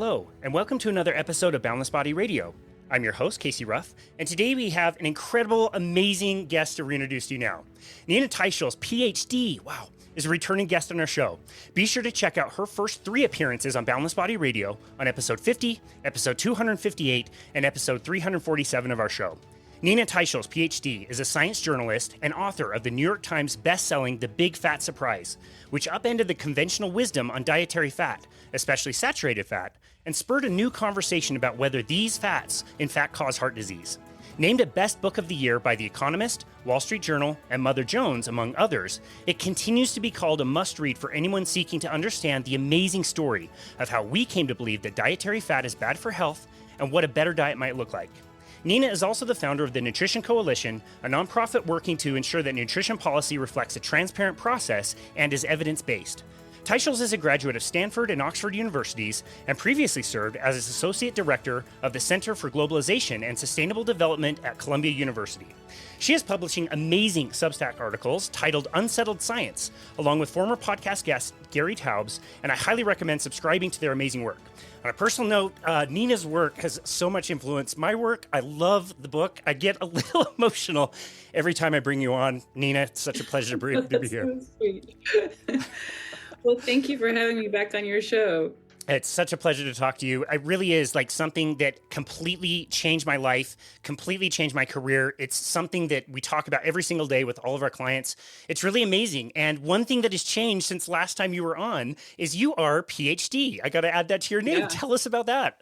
Hello, and welcome to another episode of Boundless Body Radio. I'm your host, Casey Ruff, and today we have an incredible, amazing guest to reintroduce to you now. Nina Teicholz, PhD, is a returning guest on our show. Be sure to check out her first 3 appearances on Boundless Body Radio on episode 50, episode 258, and episode 347 of our show. Nina Teicholz, PhD, is a science journalist and author of the New York Times best-selling The Big Fat Surprise, which upended the conventional wisdom on dietary fat, especially saturated fat, and spurred a new conversation about whether these fats, in fact, cause heart disease. Named a Best Book of the Year by The Economist, Wall Street Journal, and Mother Jones, among others, it continues to be called a must-read for anyone seeking to understand the amazing story of how we came to believe that dietary fat is bad for health and what a better diet might look like. Nina is also the founder of the Nutrition Coalition, a nonprofit working to ensure that nutrition policy reflects a transparent process and is evidence-based. Teicholz is a graduate of Stanford and Oxford universities and previously served as Associate Director of the Center for Globalization and Sustainable Development at Columbia University. She is publishing amazing Substack articles titled Unsettled Science, along with former podcast guest Gary Taubes, and I highly recommend subscribing to their amazing work. On a personal note, Nina's work has so much influenced my work. I love the book. I get a little emotional every time I bring you on. Nina, it's such a pleasure to be here. So sweet. Well, thank you for having me back on your show. It's such a pleasure to talk to you. It really is like something that completely changed my life, completely changed my career. It's something that we talk about every single day with all of our clients. It's really amazing. And one thing that has changed since last time you were on is you are PhD. I got to add that to your name. Yeah. Tell us about that.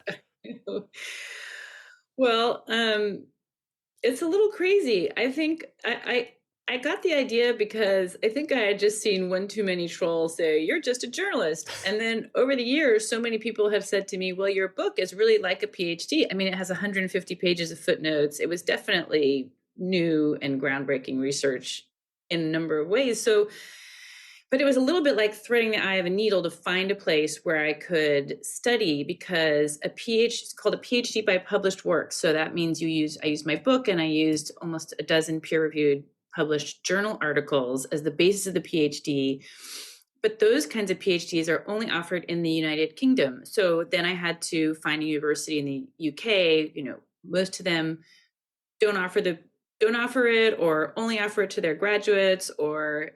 Well, it's a little crazy. I think I got the idea because I think I had just seen one too many trolls say, "You're just a journalist." And then over the years, so many people have said to me, "Well, your book is really like a PhD." I mean, it has 150 pages of footnotes. It was definitely new and groundbreaking research in a number of ways. But it was a little bit like threading the eye of a needle to find a place where I could study, because it's called a PhD by published work. So that means I used my book, and I used almost a dozen peer-reviewed published journal articles as the basis of the PhD. But those kinds of PhDs are only offered in the United Kingdom. So then I had to find a university in the UK. Most of them don't offer it, or only offer it to their graduates, or,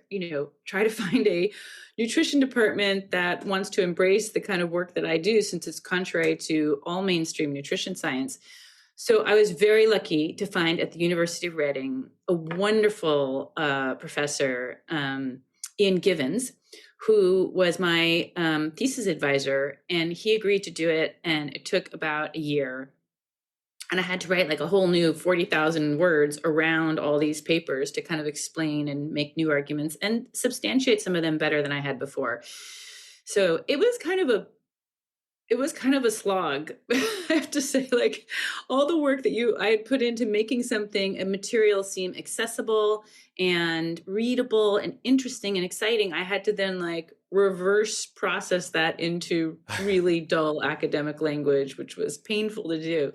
try to find a nutrition department that wants to embrace the kind of work that I do, since it's contrary to all mainstream nutrition science. So I was very lucky to find at the University of Reading a wonderful professor, Ian Givens, who was my thesis advisor, and he agreed to do it. And it took about a year. And I had to write like a whole new 40,000 words around all these papers to kind of explain and make new arguments and substantiate some of them better than I had before. So it was kind of a slog. I have to say, like, all the work that I had put into making a material seem accessible and readable and interesting and exciting, I had to then reverse process that into really dull academic language, which was painful to do.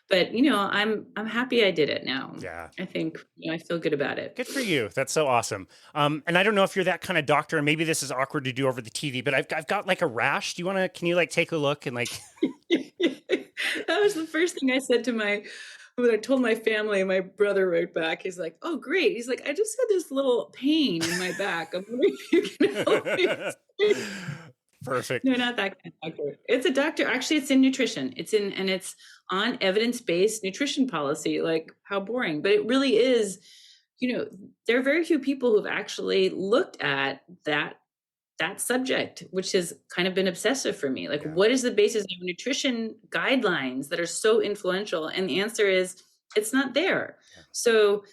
But, I'm happy I did it now. Yeah. I think I feel good about it. Good for you. That's so awesome. And I don't know if you're that kind of doctor, and maybe this is awkward to do over the TV, but I've got like a rash. Can you take a look and That was the first thing I said when I told my family. My brother wrote back. He's like, "Oh, great." He's like, "I just had this little pain in my back. I'm wondering if you can help me." Perfect. No, not that kind of doctor. It's a doctor. Actually, it's in nutrition. And it's on evidence-based nutrition policy. Like, how boring. But it really is, there are very few people who've actually looked at that subject, which has kind of been obsessive for me. What is the basis of nutrition guidelines that are so influential? And the answer is, it's not there. Yeah. So,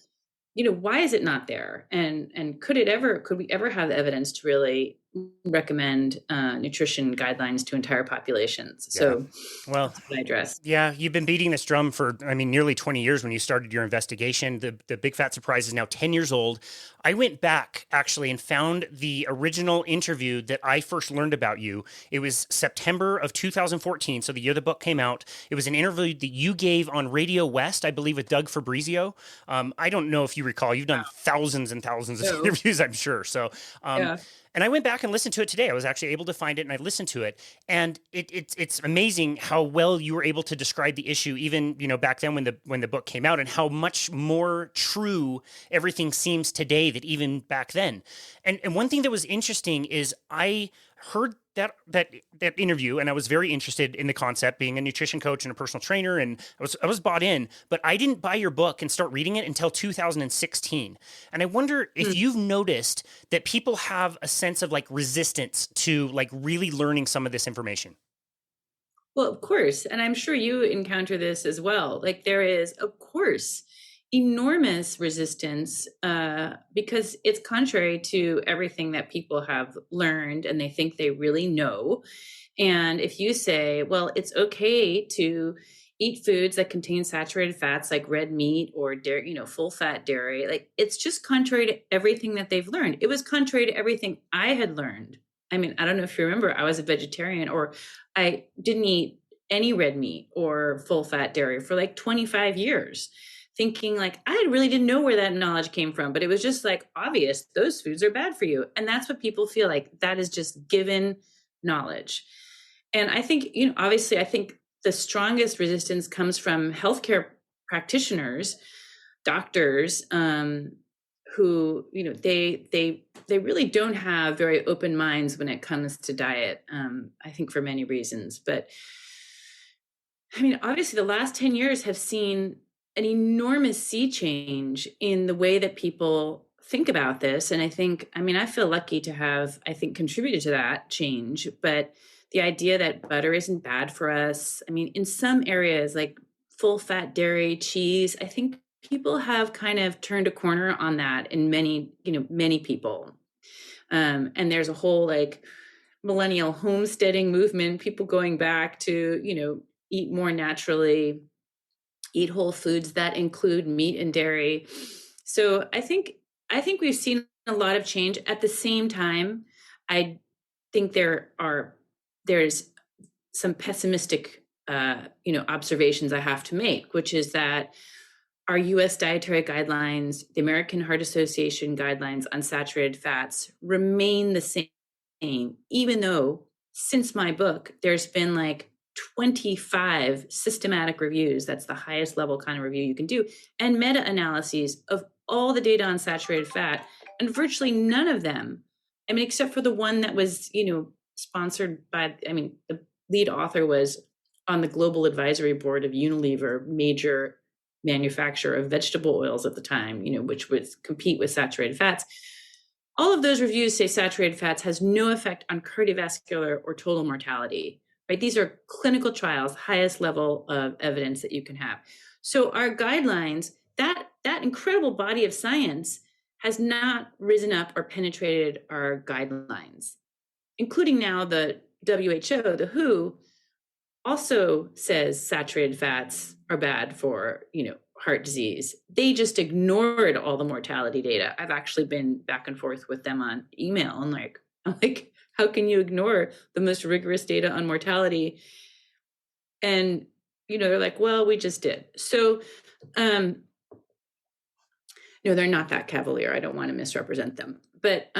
why is it not there? And could we ever have the evidence to really recommend nutrition guidelines to entire populations? Yeah. So, well, that's what I address. Yeah, you've been beating this drum for, nearly 20 years when you started your investigation. The Big Fat Surprise is now 10 years old. I went back, actually, and found the original interview that I first learned about you. It was September of 2014, so the year the book came out. It was an interview that you gave on Radio West, I believe, with Doug Fabrizio. I don't know if you recall. You've done thousands and thousands of interviews, I'm sure. So, And I went back and listened to it today. I was actually able to find it and I listened to it. And it's amazing how well you were able to describe the issue, even, back then when the book came out, and how much more true everything seems today than even back then. And one thing that was interesting is I heard that interview, and I was very interested in the concept, being a nutrition coach and a personal trainer, and I was bought in, but I didn't buy your book and start reading it until 2016. And I wonder if you've noticed that people have a sense of like resistance to like really learning some of this information. Well, of course. And I'm sure you encounter this as well. Like there is, of course, enormous resistance because it's contrary to everything that people have learned and they think they really know. And if you say, well, it's okay to eat foods that contain saturated fats like red meat or dairy, full fat dairy, like it's just contrary to everything that they've learned. It was contrary to everything I had learned. I mean, I don't know if you remember, I was a vegetarian, or I didn't eat any red meat or full fat dairy for like 25 years, thinking like I really didn't know where that knowledge came from, but it was just like obvious those foods are bad for you. And that's what people feel like, that is just given knowledge. And I think, obviously, I think the strongest resistance comes from healthcare practitioners, doctors, who, they really don't have very open minds when it comes to diet. I think for many reasons, but I mean, obviously, the last 10 years have seen an enormous sea change in the way that people think about this. And I feel lucky to have, I think, contributed to that change. But the idea that butter isn't bad for us, I mean, in some areas like full fat dairy, cheese, I think people have kind of turned a corner on that in many people. And there's a whole like millennial homesteading movement, people going back to, eat more naturally, eat whole foods that include meat and dairy. So I think we've seen a lot of change. At the same time, I think there's some pessimistic observations I have to make, which is that our US dietary guidelines, the American Heart Association guidelines on saturated fats remain the same, even though since my book, there's been like 25 systematic reviews. That's the highest level kind of review you can do, and meta analyses of all the data on saturated fat. And virtually none of them, I mean, except for the one that was, sponsored by, the lead author was on the global advisory board of Unilever, major manufacturer of vegetable oils at the time, which would compete with saturated fats. All of those reviews say saturated fats has no effect on cardiovascular or total mortality, right? These are clinical trials, highest level of evidence that you can have. So our guidelines, that incredible body of science has not risen up or penetrated our guidelines, including now the WHO, the WHO, also says saturated fats are bad for, heart disease. They just ignored all the mortality data. I've actually been back and forth with them on email, and I'm like, how can you ignore the most rigorous data on mortality? And, they're like, well, we just did. So, no, they're not that cavalier. I don't want to misrepresent them. But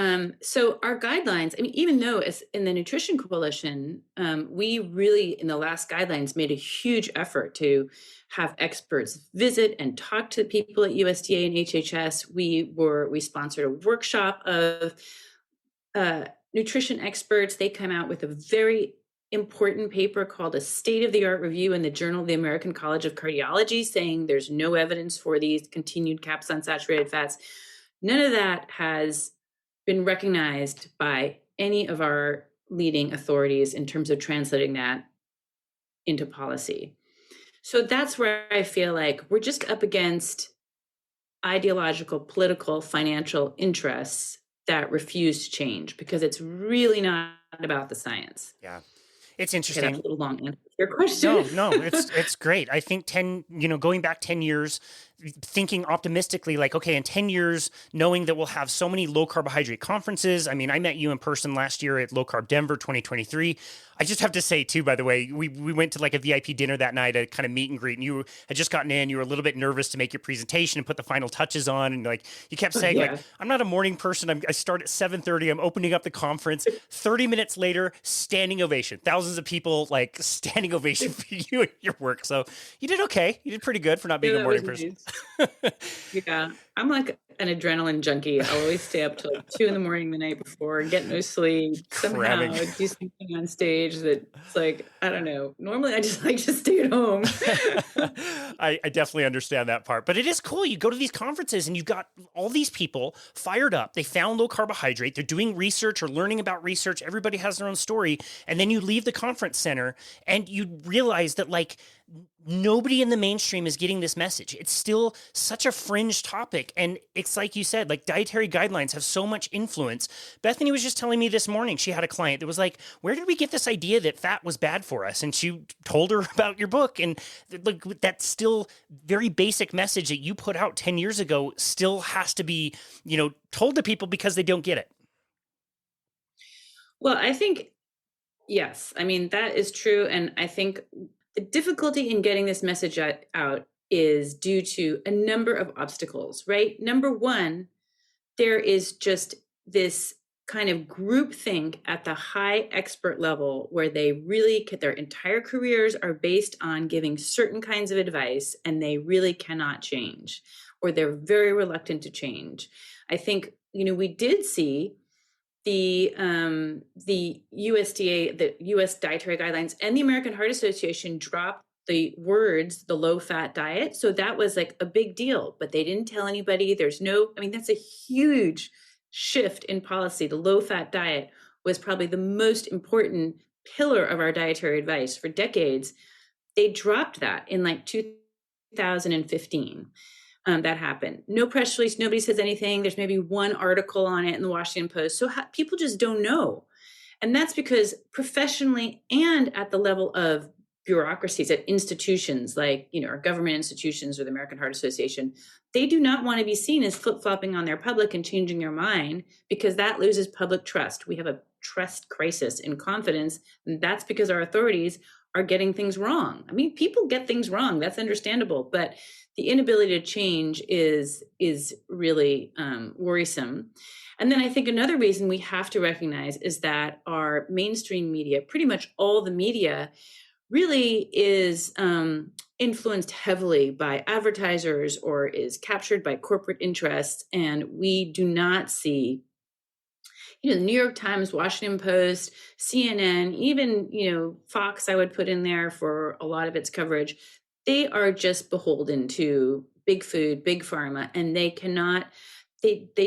so our guidelines, even though as in the Nutrition Coalition, we really in the last guidelines made a huge effort to have experts visit and talk to people at USDA and HHS. We sponsored a workshop of nutrition experts. They come out with a very important paper called a state-of-the-art review in the Journal of the American College of Cardiology, saying there's no evidence for these continued caps on saturated fats. None of that has been recognized by any of our leading authorities in terms of translating that into policy. So that's where I feel like we're just up against ideological, political, financial interests that refuse to change, because it's really not about the science. Yeah. It's Okay, that's interesting. a little long answer your question. No, it's great. I think going back 10 years, thinking optimistically, like, okay, in 10 years, knowing that we'll have so many low carbohydrate conferences. I mean, I met you in person last year at Low Carb Denver 2023. I just have to say too, by the way, we went to like a VIP dinner that night, a kind of meet and greet, and you had just gotten in, you were a little bit nervous to make your presentation and put the final touches on. And like, you kept saying like, I'm not a morning person. I start at 7:30. I'm opening up the conference. 30 minutes later, standing ovation, thousands of people like standing ovation for you and your work. So you did okay. You did pretty good for not being a morning person. Yeah, I'm like an adrenaline junkie. I'll always stay up till like 2 a.m. the night before, get no sleep, somehow do something on stage that's like, I don't know. Normally I just like to stay at home. I definitely understand that part, but it is cool. You go to these conferences and you've got all these people fired up. They found low carbohydrate. They're doing research or learning about research. Everybody has their own story. And then you leave the conference center and you realize that like nobody in the mainstream is getting this message. It's still such a fringe topic. And it's like you said, like dietary guidelines have so much influence. Bethany was just telling me this morning, she had a client that was like, where did we get this idea that fat was bad for us? And she told her about your book. And like that still very basic message that you put out 10 years ago still has to be, told to people because they don't get it. Well, I think, yes, I mean, that is true. And I think the difficulty in getting this message out is due to a number of obstacles, right? Number one, there is just this kind of groupthink at the high expert level where they really their entire careers are based on giving certain kinds of advice and they really cannot change, or they're very reluctant to change. I think, we did see the USDA, the US Dietary Guidelines, and the American Heart Association dropped the low fat diet. So that was like a big deal, but they didn't tell anybody. That's a huge shift in policy. The low fat diet was probably the most important pillar of our dietary advice for decades. They dropped that in like 2015. That happened. No press release. Nobody says anything. There's maybe one article on it in the Washington Post. So people just don't know. And that's because professionally and at the level of bureaucracies at institutions like, our government institutions or the American Heart Association, they do not want to be seen as flip-flopping on their public and changing their mind, because that loses public trust. We have a trust crisis in confidence. And that's because our authorities are getting things wrong. I mean, people get things wrong. That's understandable. But the inability to change is really worrisome. And then I think another reason we have to recognize is that our mainstream media, pretty much all the media, really is influenced heavily by advertisers or is captured by corporate interests. And we do not see, the New York Times, Washington Post, CNN, even, Fox, I would put in there for a lot of its coverage. They are just beholden to big food, big pharma, and they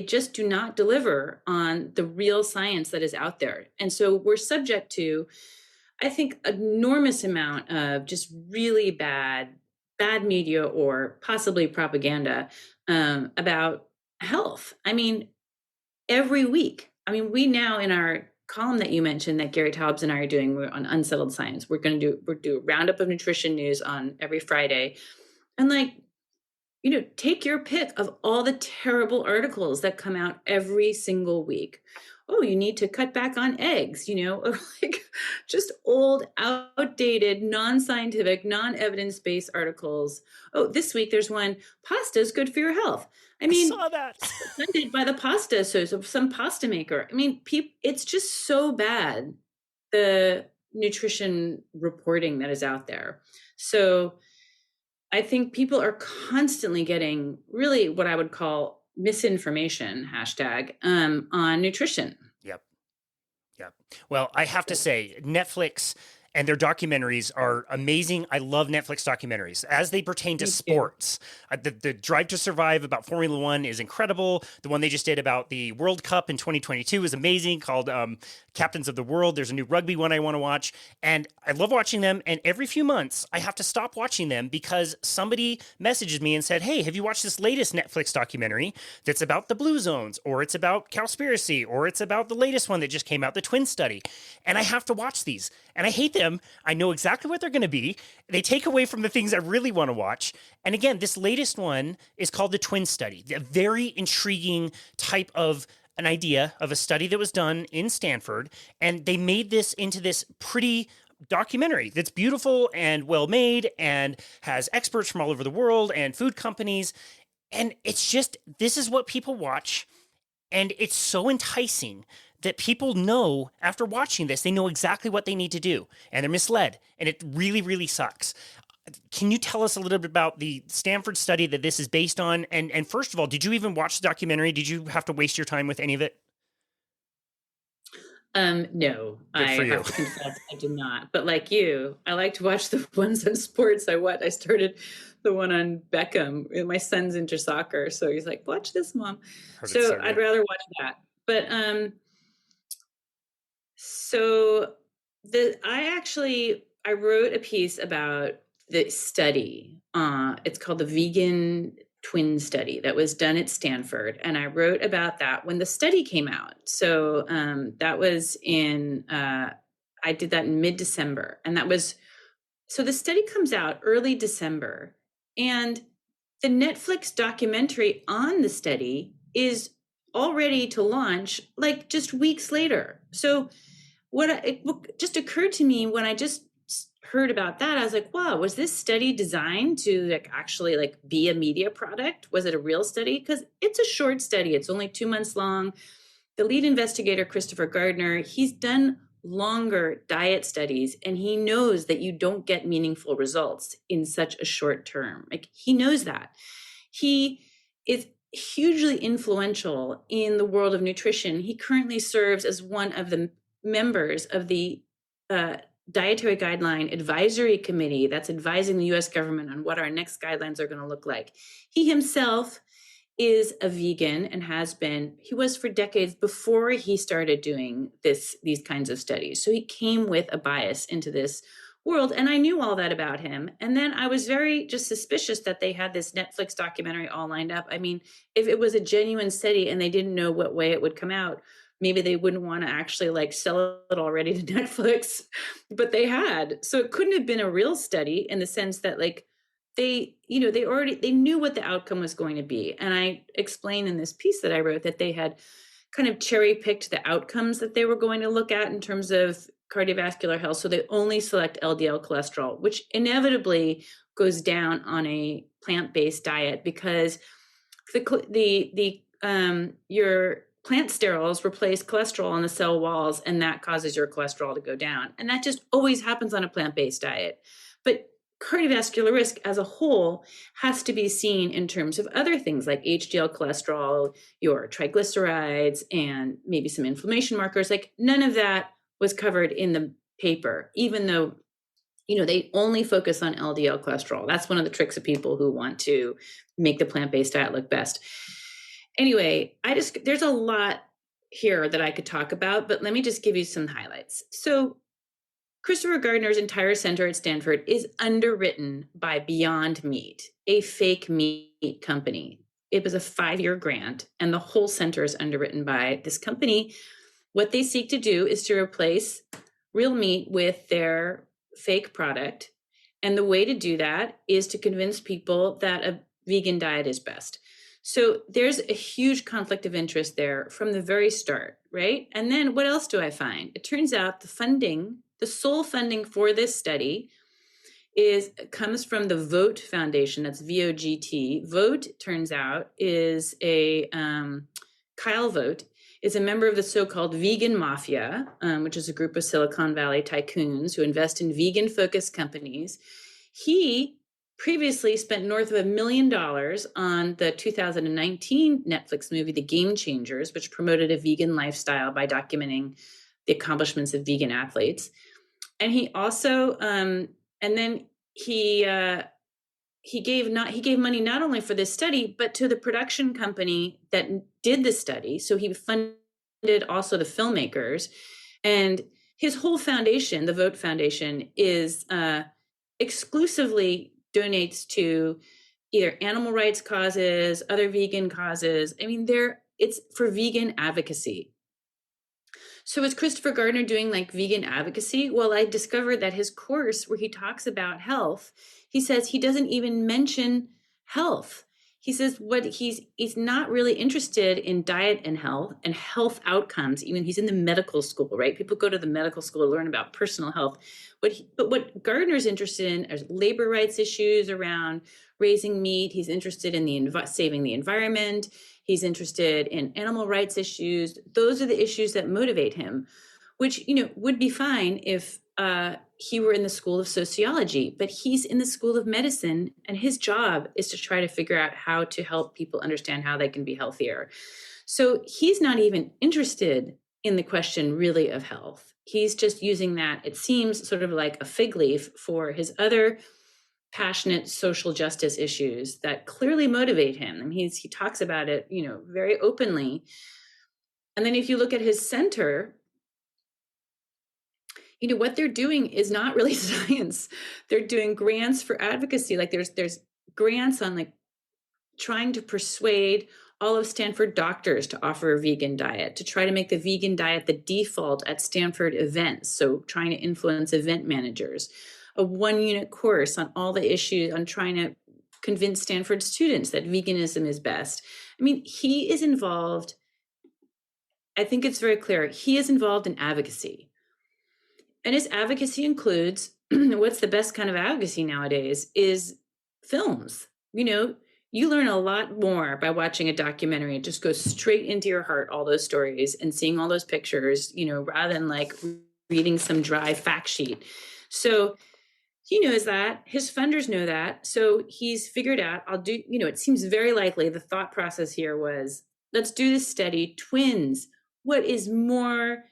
just do not deliver on the real science that is out there. And so we're subject to, I think, enormous amount of just really bad media or possibly propaganda about health. I mean, every week. I mean, we now in our column that you mentioned that Gary Taubes and I are doing, we're on Unsettled Science. We'll do a roundup of nutrition news on every Friday. And take your pick of all the terrible articles that come out every single week. Oh, you need to cut back on eggs, or like just old, outdated, non-scientific, non-evidence-based articles. Oh, this week there's one, pasta is good for your health. I saw that. Funded by the pasta, so some pasta maker. I mean, it's just so bad, the nutrition reporting that is out there. So I think people are constantly getting really what I would call misinformation, on nutrition. Yep. Well, I have to say, Netflix and their documentaries are amazing. I love Netflix documentaries as they pertain to sports. The Drive to Survive about Formula One is incredible. The one they just did about the World Cup in 2022 is amazing, called Captains of the World. There's a new rugby one I want to watch. And I love watching them. And every few months, I have to stop watching them because somebody messages me and said, hey, have you watched this latest Netflix documentary that's about the Blue Zones, or it's about Cowspiracy, or it's about the latest one that just came out, the Twin Study? And I have to watch these. And I hate them them, I know exactly what they're going to be. They take away from the things I really want to watch. And again, this latest one is called the Twin Study, a very intriguing type of an idea of a study that was done in Stanford. And they made this into this pretty documentary that's beautiful and well made and has experts from all over the world and food companies. And it's just, this is what people watch. And it's so enticing that people know after watching this, they know exactly what they need to do and they're misled. And it really, really sucks. Can you tell us a little bit about the Stanford study that this is based on? And first of all, did you even watch the documentary? Did you have to waste your time with any of it? No, Good I for you. have to confess I did not. But like you, I like to watch the ones on sports. I started the one on Beckham. My son's into soccer, so he's like, "Watch this, Mom." Heard it's So so I'd good. rather watch that. But so the I wrote a piece about the study. It's called the Vegan Twin Study that was done at Stanford, and I wrote about that when the study came out. So that was in I did that in mid-December, and that was so the study comes out early December, and the Netflix documentary on the study is all ready to launch like just weeks later. So what just occurred to me when I just heard about that, I was like, wow, was this study designed to like actually like be a media product? Was it a real study? Because it's a short study. It's only 2 months long. The lead investigator, Christopher Gardner, he's done longer diet studies and he knows that you don't get meaningful results in such a short term. Like he knows that. He is hugely influential in the world of nutrition. He currently serves as one of the members of the uh, Dietary Guideline Advisory Committee that's advising the US government on what our next guidelines are going to look like. He himself is a vegan and has been, he was for decades before he started doing these kinds of studies. So he came with a bias into this world, and I knew all that about him. And then I was very just suspicious that they had this Netflix documentary all lined up. I mean, if it was a genuine study and they didn't know what way it would come out, maybe they wouldn't want to actually like sell it already to Netflix, but they had. So it couldn't have been a real study in the sense that like they knew what the outcome was going to be. And I explained in this piece that I wrote that they had kind of cherry picked the outcomes that they were going to look at in terms of cardiovascular health. So they only select LDL cholesterol, which inevitably goes down on a plant-based diet because your plant sterols replace cholesterol on the cell walls, and that causes your cholesterol to go down. And that just always happens on a plant-based diet. But cardiovascular risk as a whole has to be seen in terms of other things like HDL cholesterol, your triglycerides, and maybe some inflammation markers. Like none of that was covered in the paper, even though they only focus on LDL cholesterol. That's one of the tricks of people who want to make the plant-based diet look best. Anyway, there's a lot here that I could talk about, but let me just give you some highlights. So Christopher Gardner's entire center at Stanford is underwritten by Beyond Meat, a fake meat company. It was a 5-year grant, and the whole center is underwritten by this company. What they seek to do is to replace real meat with their fake product. And the way to do that is to convince people that a vegan diet is best. So there's a huge conflict of interest there from the very start, right? And then what else do I find? It turns out the sole funding for this study comes from the Vote Foundation. That's VOGT. Vote, turns out, is Kyle Vote is a member of the so-called vegan mafia, which is a group of Silicon Valley tycoons who invest in vegan-focused companies. He previously spent north of $1 million on the 2019 Netflix movie, The Game Changers, which promoted a vegan lifestyle by documenting the accomplishments of vegan athletes. And he also, and then he gave money not only for this study, but to the production company that did the study. So he funded also the filmmakers, and his whole foundation, the Vote Foundation, is exclusively donates to either animal rights causes, other vegan causes. I mean, it's for vegan advocacy. So is Christopher Gardner doing like vegan advocacy? Well, I discovered that his course where he talks about health, he says he doesn't even mention health. He says what he's not really interested in diet and health outcomes. Even he's in the medical school, right? People go to the medical school to learn about personal health. But what Gardner's interested in are labor rights issues around raising meat. He's interested in saving the environment. He's interested in animal rights issues. Those are the issues that motivate him, which, would be fine if he were in the school of sociology, but he's in the school of medicine, and his job is to try to figure out how to help people understand how they can be healthier. So he's not even interested in the question really of health. He's just using that, it seems, sort of like a fig leaf for his other passionate social justice issues that clearly motivate him. And he talks about it, very openly. And then if you look at his center, what they're doing is not really science. They're doing grants for advocacy. Like there's grants on like trying to persuade all of Stanford doctors to offer a vegan diet, to try to make the vegan diet the default at Stanford events. So trying to influence event managers, a 1-unit course on all the issues, on trying to convince Stanford students that veganism is best. I mean, he is involved. I think it's very clear. He is involved in advocacy. And his advocacy includes what's the best kind of advocacy nowadays is films. You learn a lot more by watching a documentary. It just goes straight into your heart, all those stories and seeing all those pictures, rather than like reading some dry fact sheet. So he knows that, his funders know that. So he's figured out, it seems very likely the thought process here was, let's do this study, twins. What is more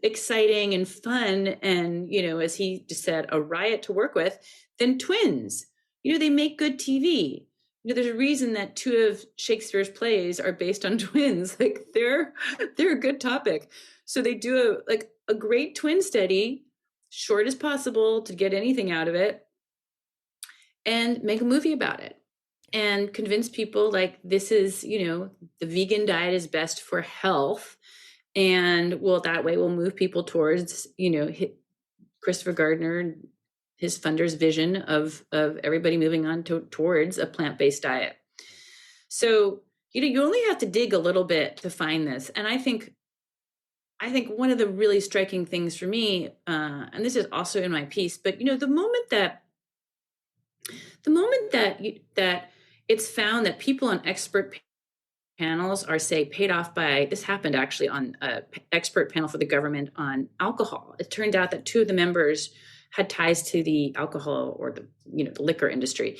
exciting and fun and, as he just said, a riot to work with than twins? They make good TV. There's a reason that 2 of Shakespeare's plays are based on twins. Like they're a good topic. So they do a great twin study, short as possible to get anything out of it, and make a movie about it and convince people like this is, the vegan diet is best for health. And that way we'll move people towards, Christopher Gardner, his funders' vision of everybody moving on towards a plant-based diet. So, you only have to dig a little bit to find this. And I think one of the really striking things for me, and this is also in my piece, but the moment that that it's found that people on expert panels are, say, paid off by, this happened actually on an expert panel for the government on alcohol. It turned out that 2 of the members had ties to the alcohol or the liquor industry.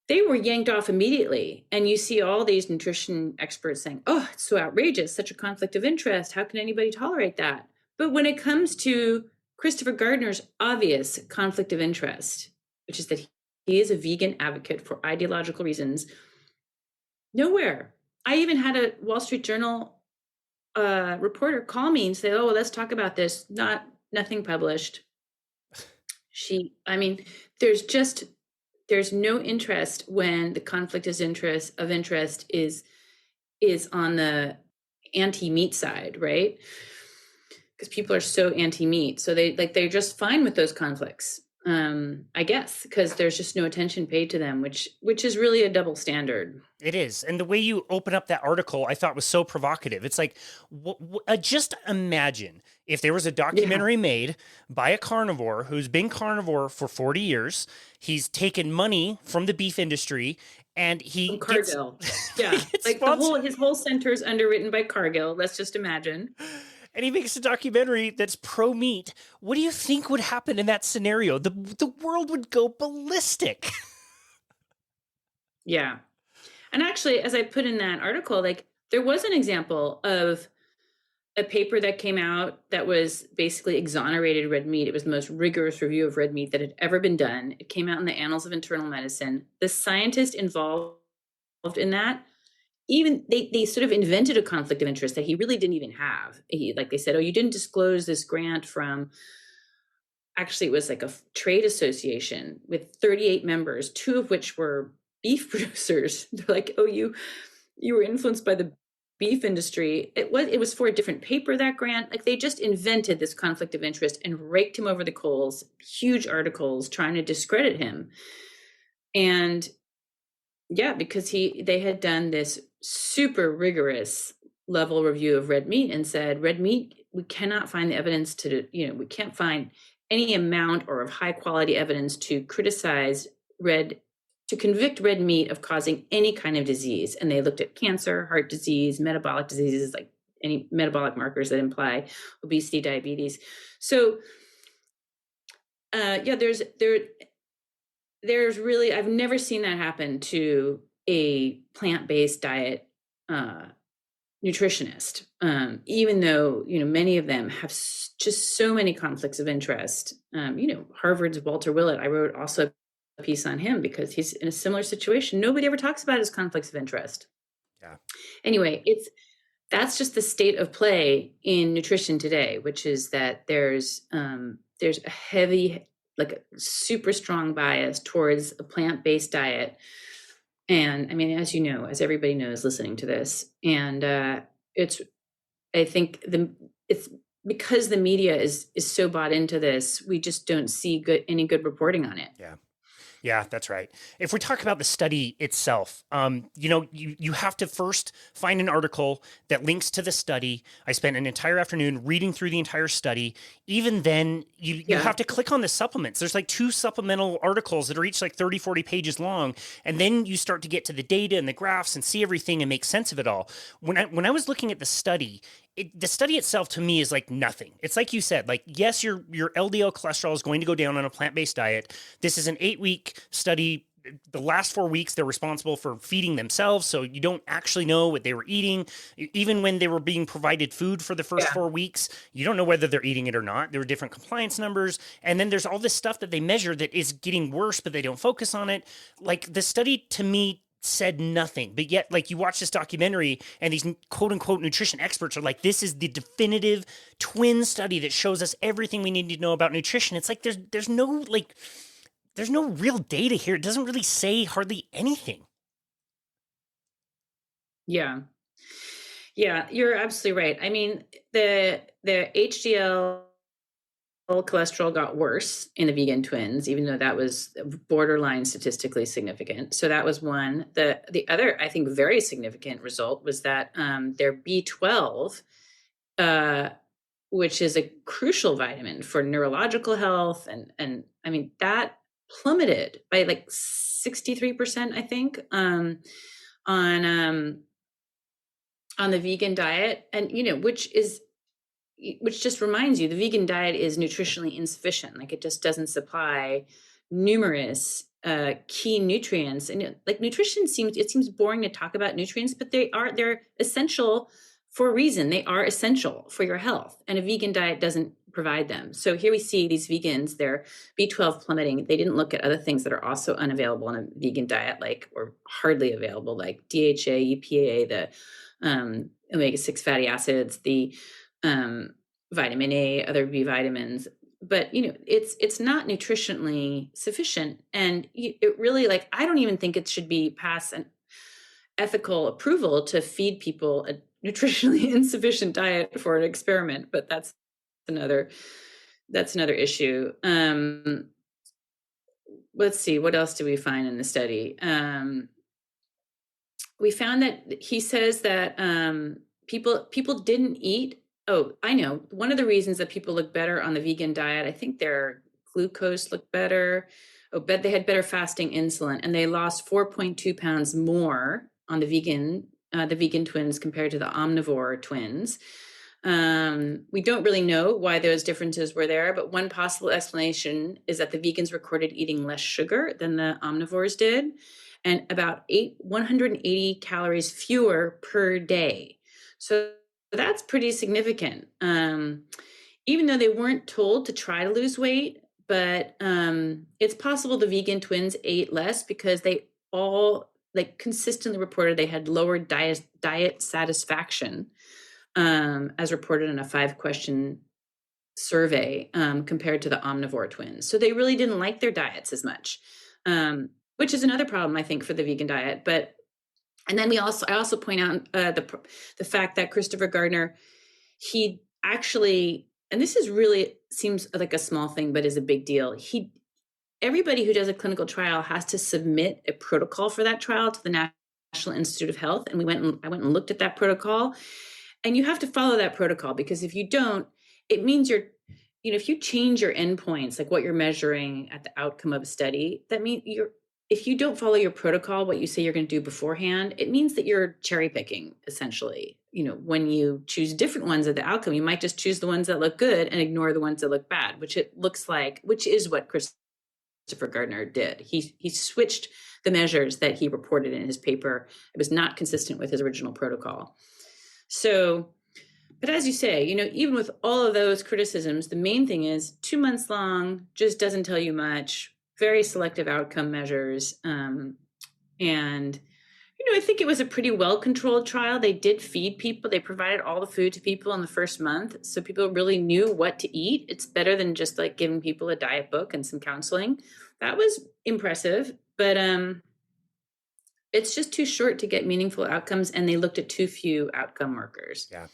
They were yanked off immediately. And you see all these nutrition experts saying, oh, it's so outrageous, such a conflict of interest. How can anybody tolerate that? But when it comes to Christopher Gardner's obvious conflict of interest, which is that he is a vegan advocate for ideological reasons, nowhere. I even had a Wall Street Journal reporter call me and say, oh, well, let's talk about this. Nothing published. There's no interest when the conflict of interest is on the anti-meat side, right? Because people are so anti-meat. So they're just fine with those conflicts, I guess, because there's just no attention paid to them, which is really a double standard. It is. And the way you open up that article, I thought was so provocative. It's like, just imagine if there was a documentary made by a carnivore who's been carnivore for 40 years. He's taken money from the beef industry and he from Cargill. His whole center is underwritten by Cargill. Let's just imagine. And he makes a documentary that's pro-meat. What do you think would happen in that scenario? The world would go ballistic. Yeah. And actually, as I put in that article, there was an example of a paper that came out that was basically exonerated red meat. It was the most rigorous review of red meat that had ever been done. It came out in the Annals of Internal Medicine. The scientist involved in that, even they sort of invented a conflict of interest that he really didn't even have. They said, oh, you didn't disclose this grant from, actually it was like a trade association with 38 members, 2 of which were beef producers. They're like, oh, you were influenced by the beef industry. It was for a different paper, that grant. Like, they just invented this conflict of interest and raked him over the coals, huge articles trying to discredit him. And yeah, because they had done this super rigorous level review of red meat and said, red meat, we cannot find the evidence we can't find any amount or of high quality evidence to convict red meat of causing any kind of disease. And they looked at cancer, heart disease, metabolic diseases, like any metabolic markers that imply obesity, diabetes. So yeah, there's really, I've never seen that happen to a plant-based diet nutritionist, even though, many of them have just so many conflicts of interest. Harvard's Walter Willett, I wrote also a piece on him because he's in a similar situation. Nobody ever talks about his conflicts of interest. Yeah. Anyway, that's just the state of play in nutrition today, which is that there's a heavy, like a super strong bias towards a plant-based diet. And I mean, as everybody knows listening to this, and I think it's because the media is so bought into this, we just don't see any good reporting on it. Yeah. Yeah, that's right. If we talk about the study itself, you have to first find an article that links to the study. I spent an entire afternoon reading through the entire study. Even then, you have to click on the supplements. There's like 2 supplemental articles that are each like 30, 40 pages long. And then you start to get to the data and the graphs and see everything and make sense of it all. When I was looking at the study, the study itself to me is like nothing. It's like you said, like, yes, your LDL cholesterol is going to go down on a plant-based diet. This is an 8-week study. The last 4 weeks, they're responsible for feeding themselves. So you don't actually know what they were eating. Even when they were being provided food for the first 4 weeks, you don't know whether they're eating it or not. There were different compliance numbers. And then there's all this stuff that they measure that is getting worse, but they don't focus on it. Like, the study to me said nothing, but yet, like, you watch this documentary and these quote unquote nutrition experts are like, this is the definitive twin study that shows us everything we need to know about nutrition. It's like there's no real data here. It doesn't really say hardly anything. Yeah, you're absolutely right. I mean, the HDL cholesterol got worse in the vegan twins, even though that was borderline statistically significant. So that was one. The other, I think, very significant result was that their B12, which is a crucial vitamin for neurological health, and I mean, that plummeted by like 63%, I think, on the vegan diet, and which just reminds you, the vegan diet is nutritionally insufficient. Like, it just doesn't supply numerous key nutrients. And like, nutrition seems boring to talk about nutrients, but they're essential for a reason. They are essential for your health, and a vegan diet doesn't provide them. So here we see these vegans, their B12 plummeting. They didn't look at other things that are also unavailable in a vegan diet, or hardly available, like DHA, EPA, the omega-6 fatty acids, the vitamin A, other B vitamins. But it's not nutritionally sufficient, and it really, like, I don't even think it should be past an ethical approval to feed people a nutritionally insufficient diet for an experiment. But that's another issue. Let's see, what else do we find in the study? We found that he says that people didn't eat. Oh, I know. One of the reasons that people look better on the vegan diet, I think their glucose looked better. Oh, but they had better fasting insulin, and they lost 4.2 pounds more on the vegan twins compared to the omnivore twins. We don't really know why those differences were there, but one possible explanation is that the vegans recorded eating less sugar than the omnivores did, and about 180 calories fewer per day. So that's pretty significant. Even though they weren't told to try to lose weight, but it's possible the vegan twins ate less because they all, like, consistently reported they had lower diet satisfaction, as reported in a 5-question survey, compared to the omnivore twins. So they really didn't like their diets as much, which is another problem, I think, for the vegan diet. But And then I also point out the fact that Christopher Gardner, he actually, and this is really seems like a small thing, but is a big deal. Everybody who does a clinical trial has to submit a protocol for that trial to the National Institute of Health. And I went and looked at that protocol, and you have to follow that protocol, because if you don't, it means if you change your endpoints, like what you're measuring at the outcome of a study, that means if you don't follow your protocol, what you say you're going to do beforehand, it means that you're cherry picking, essentially. When you choose different ones at the outcome, you might just choose the ones that look good and ignore the ones that look bad, which is what Christopher Gardner did. He switched the measures that he reported in his paper. It was not consistent with his original protocol. So, but as you say, even with all of those criticisms, the main thing is 2 months long, just doesn't tell you much, very selective outcome measures. And I think it was a pretty well-controlled trial. They did feed people. They provided all the food to people in the first month, so people really knew what to eat. It's better than just like giving people a diet book and some counseling. That was impressive, but it's just too short to get meaningful outcomes, and they looked at too few outcome markers. Yeah.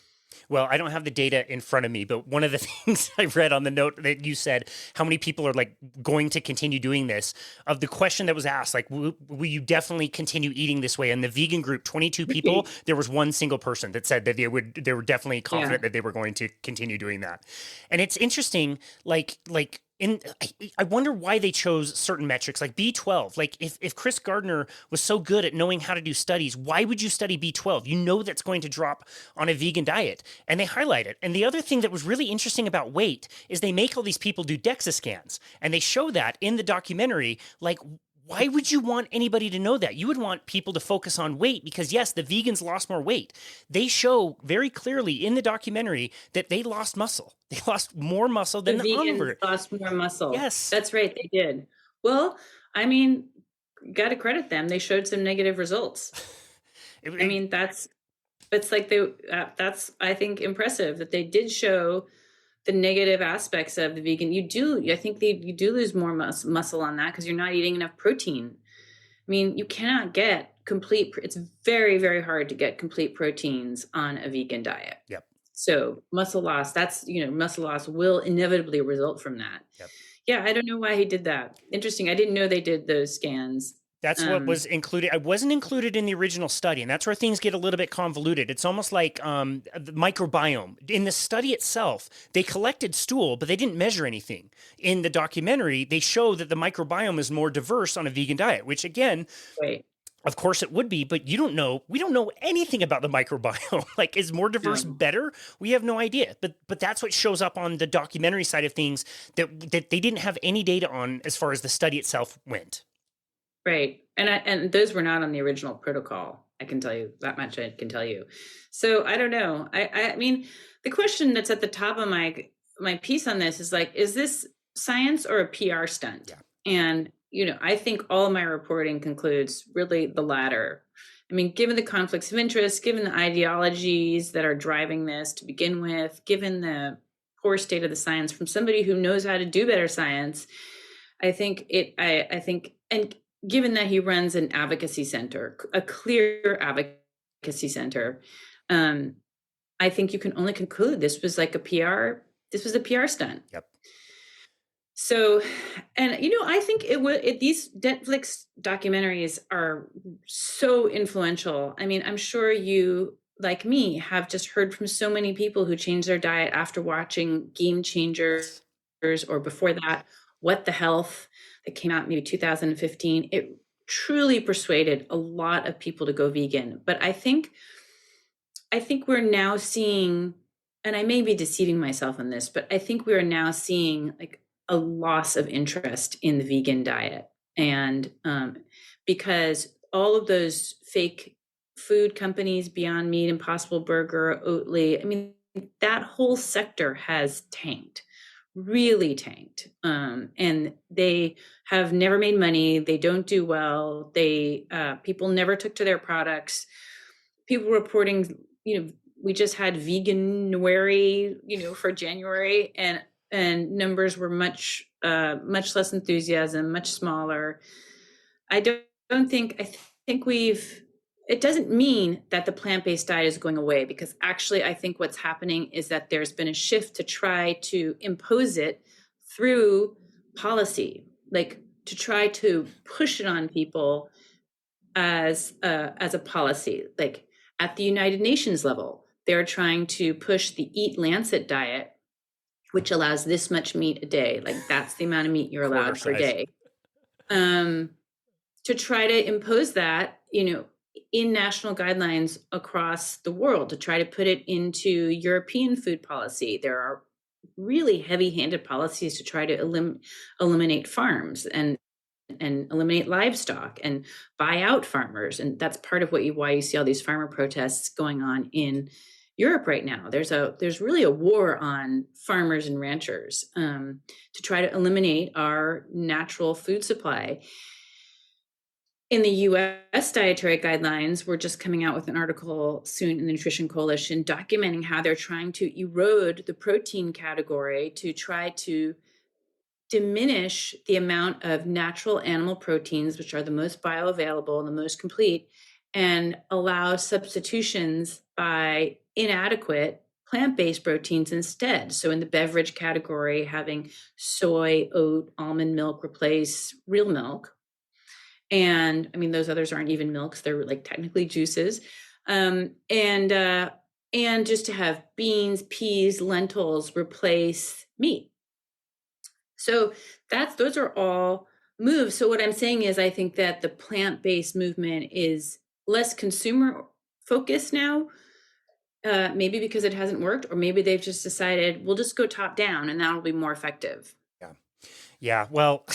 Well, I don't have the data in front of me, but one of the things I read on the note that you said, how many people are like going to continue doing this, of the question that was asked, like, will you definitely continue eating this way? And the vegan group, 22 people, there was one single person that said that they were definitely confident that they were going to continue doing that. And it's interesting, I wonder why they chose certain metrics like B12. Like if Chris Gardner was so good at knowing how to do studies, why would you study B12? You know that's going to drop on a vegan diet. And they highlight it. And the other thing that was really interesting about weight is they make all these people do DEXA scans. And they show that in the documentary. Like, why would you want anybody to know that? You would want people to focus on weight because, yes, the vegans lost more weight. They show very clearly in the documentary that they lost muscle. They lost more muscle than the vegans lost more muscle. Yes. That's right, they did. Well, I mean, got to credit them. They showed some negative results. That's I think impressive that they did show the negative aspects of the vegan. You do lose more muscle on that because you're not eating enough protein. I mean, you cannot get it's very, very hard to get complete proteins on a vegan diet. Yep. So muscle loss, muscle loss will inevitably result from that. Yep. Yeah, I don't know why he did that. Interesting. I didn't know they did those scans. That's what was included. It wasn't included in the original study, and that's where things get a little bit convoluted. It's almost like the microbiome. In the study itself, they collected stool, but they didn't measure anything. In the documentary, they show that the microbiome is more diverse on a vegan diet, which again, right. Of course it would be, but we don't know anything about the microbiome. Like, is more diverse better? We have no idea. But that's what shows up on the documentary side of things that they didn't have any data on as far as the study itself went. Right. And those were not on the original protocol. I can tell you that much. I can tell you. So I don't know. I mean, the question that's at the top of my piece on this is like, is this science or a PR stunt? Yeah. And, I think all of my reporting concludes really the latter. I mean, given the conflicts of interest, given the ideologies that are driving this to begin with, given the poor state of the science from somebody who knows how to do better science, I think and given that he runs an advocacy center, a clear advocacy center, I think you can only conclude this was a PR stunt. Yep. So, and I think these Netflix documentaries are so influential. I mean, I'm sure you, like me, have just heard from so many people who changed their diet after watching Game Changers, or before that, What the Health, that came out maybe 2015. It truly persuaded a lot of people to go vegan. But I think we're now seeing, and I may be deceiving myself in this, but I think we are now seeing like a loss of interest in the vegan diet. And because all of those fake food companies, Beyond Meat, Impossible Burger, Oatly, I mean, that whole sector has tanked. Really tanked. And they have never made money. They don't do well. People never took to their products. People reporting, we just had Veganuary, for January, and numbers were much less enthusiasm, much smaller. I think we've it doesn't mean that the plant-based diet is going away, because actually I think what's happening is that there's been a shift to try to impose it through policy, like to try to push it on people as a policy. Like at the United Nations level, they're trying to push the Eat Lancet diet, which allows this much meat a day. Like that's the amount of meat you're Quarter allowed per size. day. Um, to try to impose that, in national guidelines across the world, to try to put it into European food policy. There are really heavy-handed policies to try to eliminate farms and eliminate livestock and buy out farmers. And that's part of why you see all these farmer protests going on in Europe right now. There's really a war on farmers and ranchers, to try to eliminate our natural food supply. In the US dietary guidelines, we're just coming out with an article soon in the Nutrition Coalition documenting how they're trying to erode the protein category to try to diminish the amount of natural animal proteins, which are the most bioavailable and the most complete, and allow substitutions by inadequate plant-based proteins instead. So in the beverage category, having soy, oat, almond milk replace real milk. And I mean, those others aren't even milks; they're like technically juices. And just to have beans, peas, lentils replace meat. So those are all moves. So what I'm saying is, I think that the plant-based movement is less consumer focused now. Maybe because it hasn't worked, or maybe they've just decided we'll just go top down, and that'll be more effective. Yeah. Yeah. Well,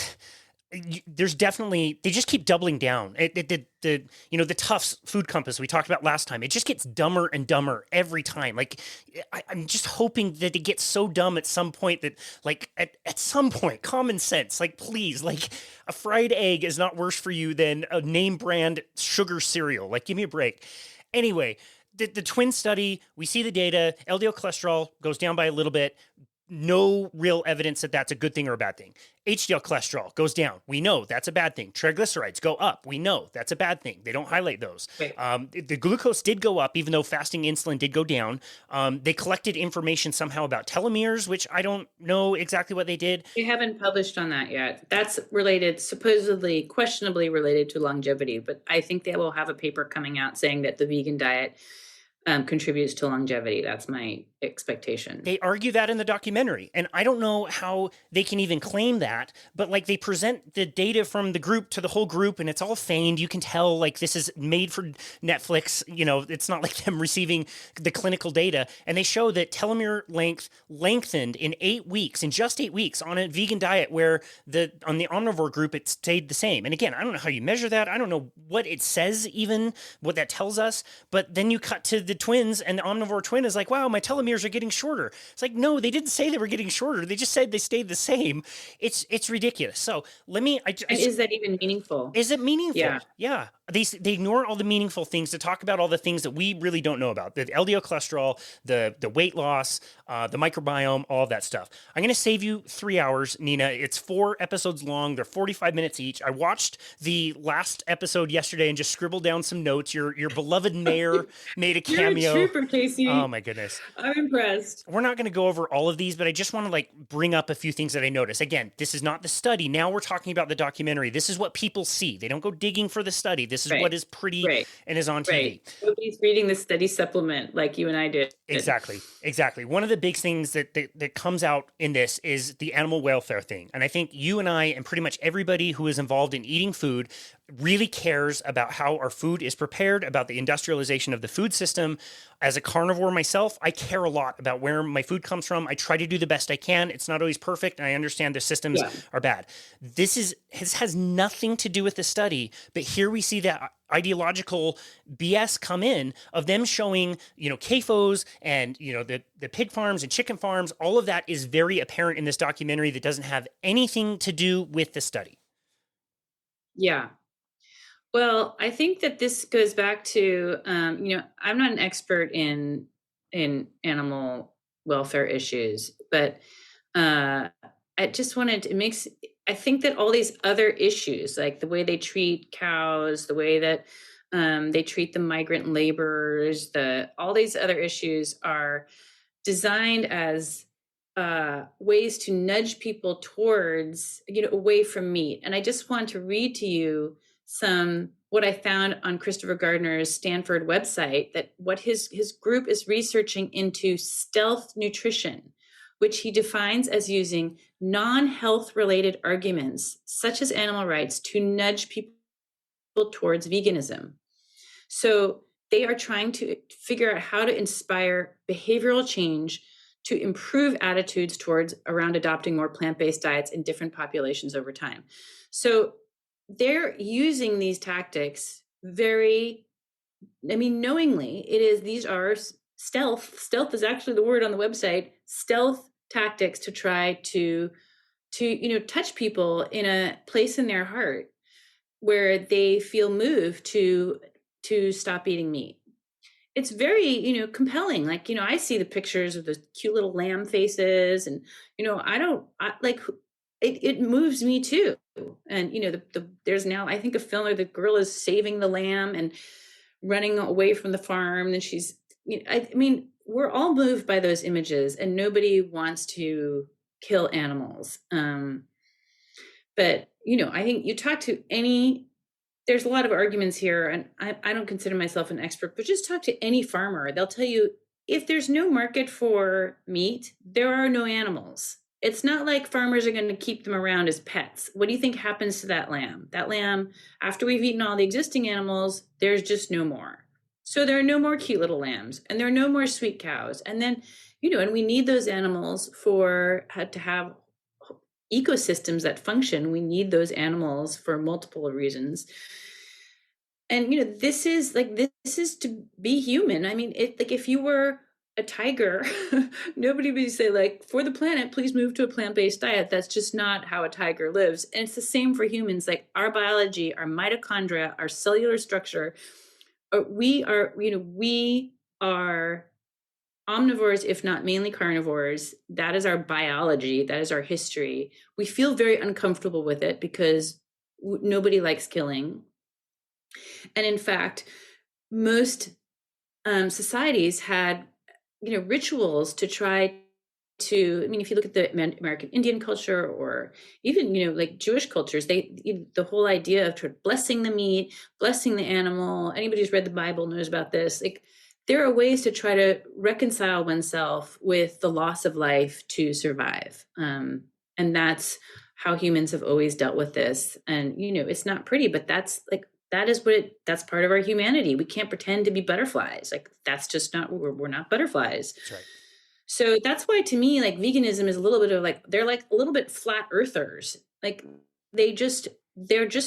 there's definitely, they just keep doubling down. The Tufts food compass we talked about last time, it just gets dumber and dumber every time. Like I'm just hoping that it gets so dumb at some point that like at some point, common sense, like please, like a fried egg is not worse for you than a name brand sugar cereal. Like give me a break. Anyway, the twin study, we see the data, LDL cholesterol goes down by a little bit. No real evidence that that's a good thing or a bad thing. HDL cholesterol goes down. We know that's a bad thing. Triglycerides go up. We know that's a bad thing. They don't highlight those. Right. The glucose did go up, even though fasting insulin did go down. They collected information somehow about telomeres, which I don't know exactly what they did. They haven't published on that yet. That's related, supposedly, questionably related to longevity, but I think they will have a paper coming out saying that the vegan diet contributes to longevity. That's my expectation. They argue that in the documentary, and I don't know how they can even claim that, but like they present the data from the group to the whole group, and it's all feigned. You can tell like this is made for Netflix. It's not like them receiving the clinical data, and they show that telomere length lengthened in 8 weeks, in just 8 weeks on a vegan diet, where on the omnivore group it stayed the same. And again, I don't know how you measure that. I don't know what it says, even what that tells us. But then you cut to the twins, and the omnivore twin is like, wow, my telomeres are getting shorter. It's like, no, they didn't say they were getting shorter. They just said they stayed the same. It's ridiculous. So let me, And is that even meaningful? is it meaningful? Yeah. They ignore all the meaningful things to talk about all the things that we really don't know about. The LDL cholesterol, the weight loss, the microbiome, all of that stuff. I'm going to save you 3 hours, Nina. It's 4 episodes long. They're 45 minutes each. I watched the last episode yesterday and just scribbled down some notes. Your beloved mayor made a cameo. You're a trooper, Casey. Oh my goodness. I'm impressed. We're not going to go over all of these, but I just want to like bring up a few things that I noticed. Again, this is not the study. Now we're talking about the documentary. This is what people see. They don't go digging for the study. This is what is pretty and is on TV. Right. Nobody's reading the study supplement like you and I did. Exactly. One of the big things that comes out in this is the animal welfare thing. And I think you and I and pretty much everybody who is involved in eating food really cares about how our food is prepared, about the industrialization of the food system. As a carnivore myself, I care a lot about where my food comes from. I try to do the best I can. It's not always perfect, and I understand the systems are bad. This has nothing to do with the study, but here we see that ideological BS come in of them showing, CAFOs and, the pig farms and chicken farms. All of that is very apparent in this documentary that doesn't have anything to do with the study. Yeah. Well, I think that this goes back to, I'm not an expert in animal welfare issues, but I just wanted I think that all these other issues, like the way they treat cows, the way that They treat the migrant laborers. All these other issues are designed as ways to nudge people towards, away from meat. And I just want to read to you some what I found on Christopher Gardner's Stanford website, that what his group is researching into stealth nutrition, which he defines as using non-health related arguments such as animal rights to nudge people towards veganism. So they are trying to figure out how to inspire behavioral change to improve attitudes towards around adopting more plant-based diets in different populations over time. So they're using these tactics knowingly. These are stealth is actually the word on the website, stealth tactics to try to touch people in a place in their heart where they feel moved to stop eating meat. It's very, compelling. Like, I see the pictures of the cute little lamb faces, and, it moves me too. And, there's now, I think, a film where the girl is saving the lamb and running away from the farm. And she's, we're all moved by those images, and nobody wants to kill animals. But, I think you talk to there's a lot of arguments here, and I don't consider myself an expert, but just talk to any farmer. They'll tell you, if there's no market for meat, there are no animals. It's not like farmers are going to keep them around as pets. What do you think happens to that lamb? That lamb, after we've eaten all the existing animals, there's just no more. So there are no more cute little lambs, and there are no more sweet cows. And then, and we need those animals to have ecosystems that function. We need those animals for multiple reasons. And this is to be human. I mean, if you were a tiger, nobody would say, like, for the planet, please move to a plant-based diet. That's just not how a tiger lives. And it's the same for humans. Like, our biology, our mitochondria, our cellular structure, we are omnivores, if not mainly carnivores. That is our biology. That is our history. We feel very uncomfortable with it because nobody likes killing. And in fact, most societies had, rituals to try to, if you look at the American Indian culture, or even, like Jewish cultures, the whole idea of blessing the meat, blessing the animal. Anybody who's read the Bible knows about this. Like, there are ways to try to reconcile oneself with the loss of life to survive. And that's how humans have always dealt with this. And, it's not pretty, but that's part of our humanity. We can't pretend to be butterflies. Like, that's just not, we're not butterflies. That's right. So that's why, to me, like, veganism is a little bit of they're like a little bit flat earthers. Like, they're just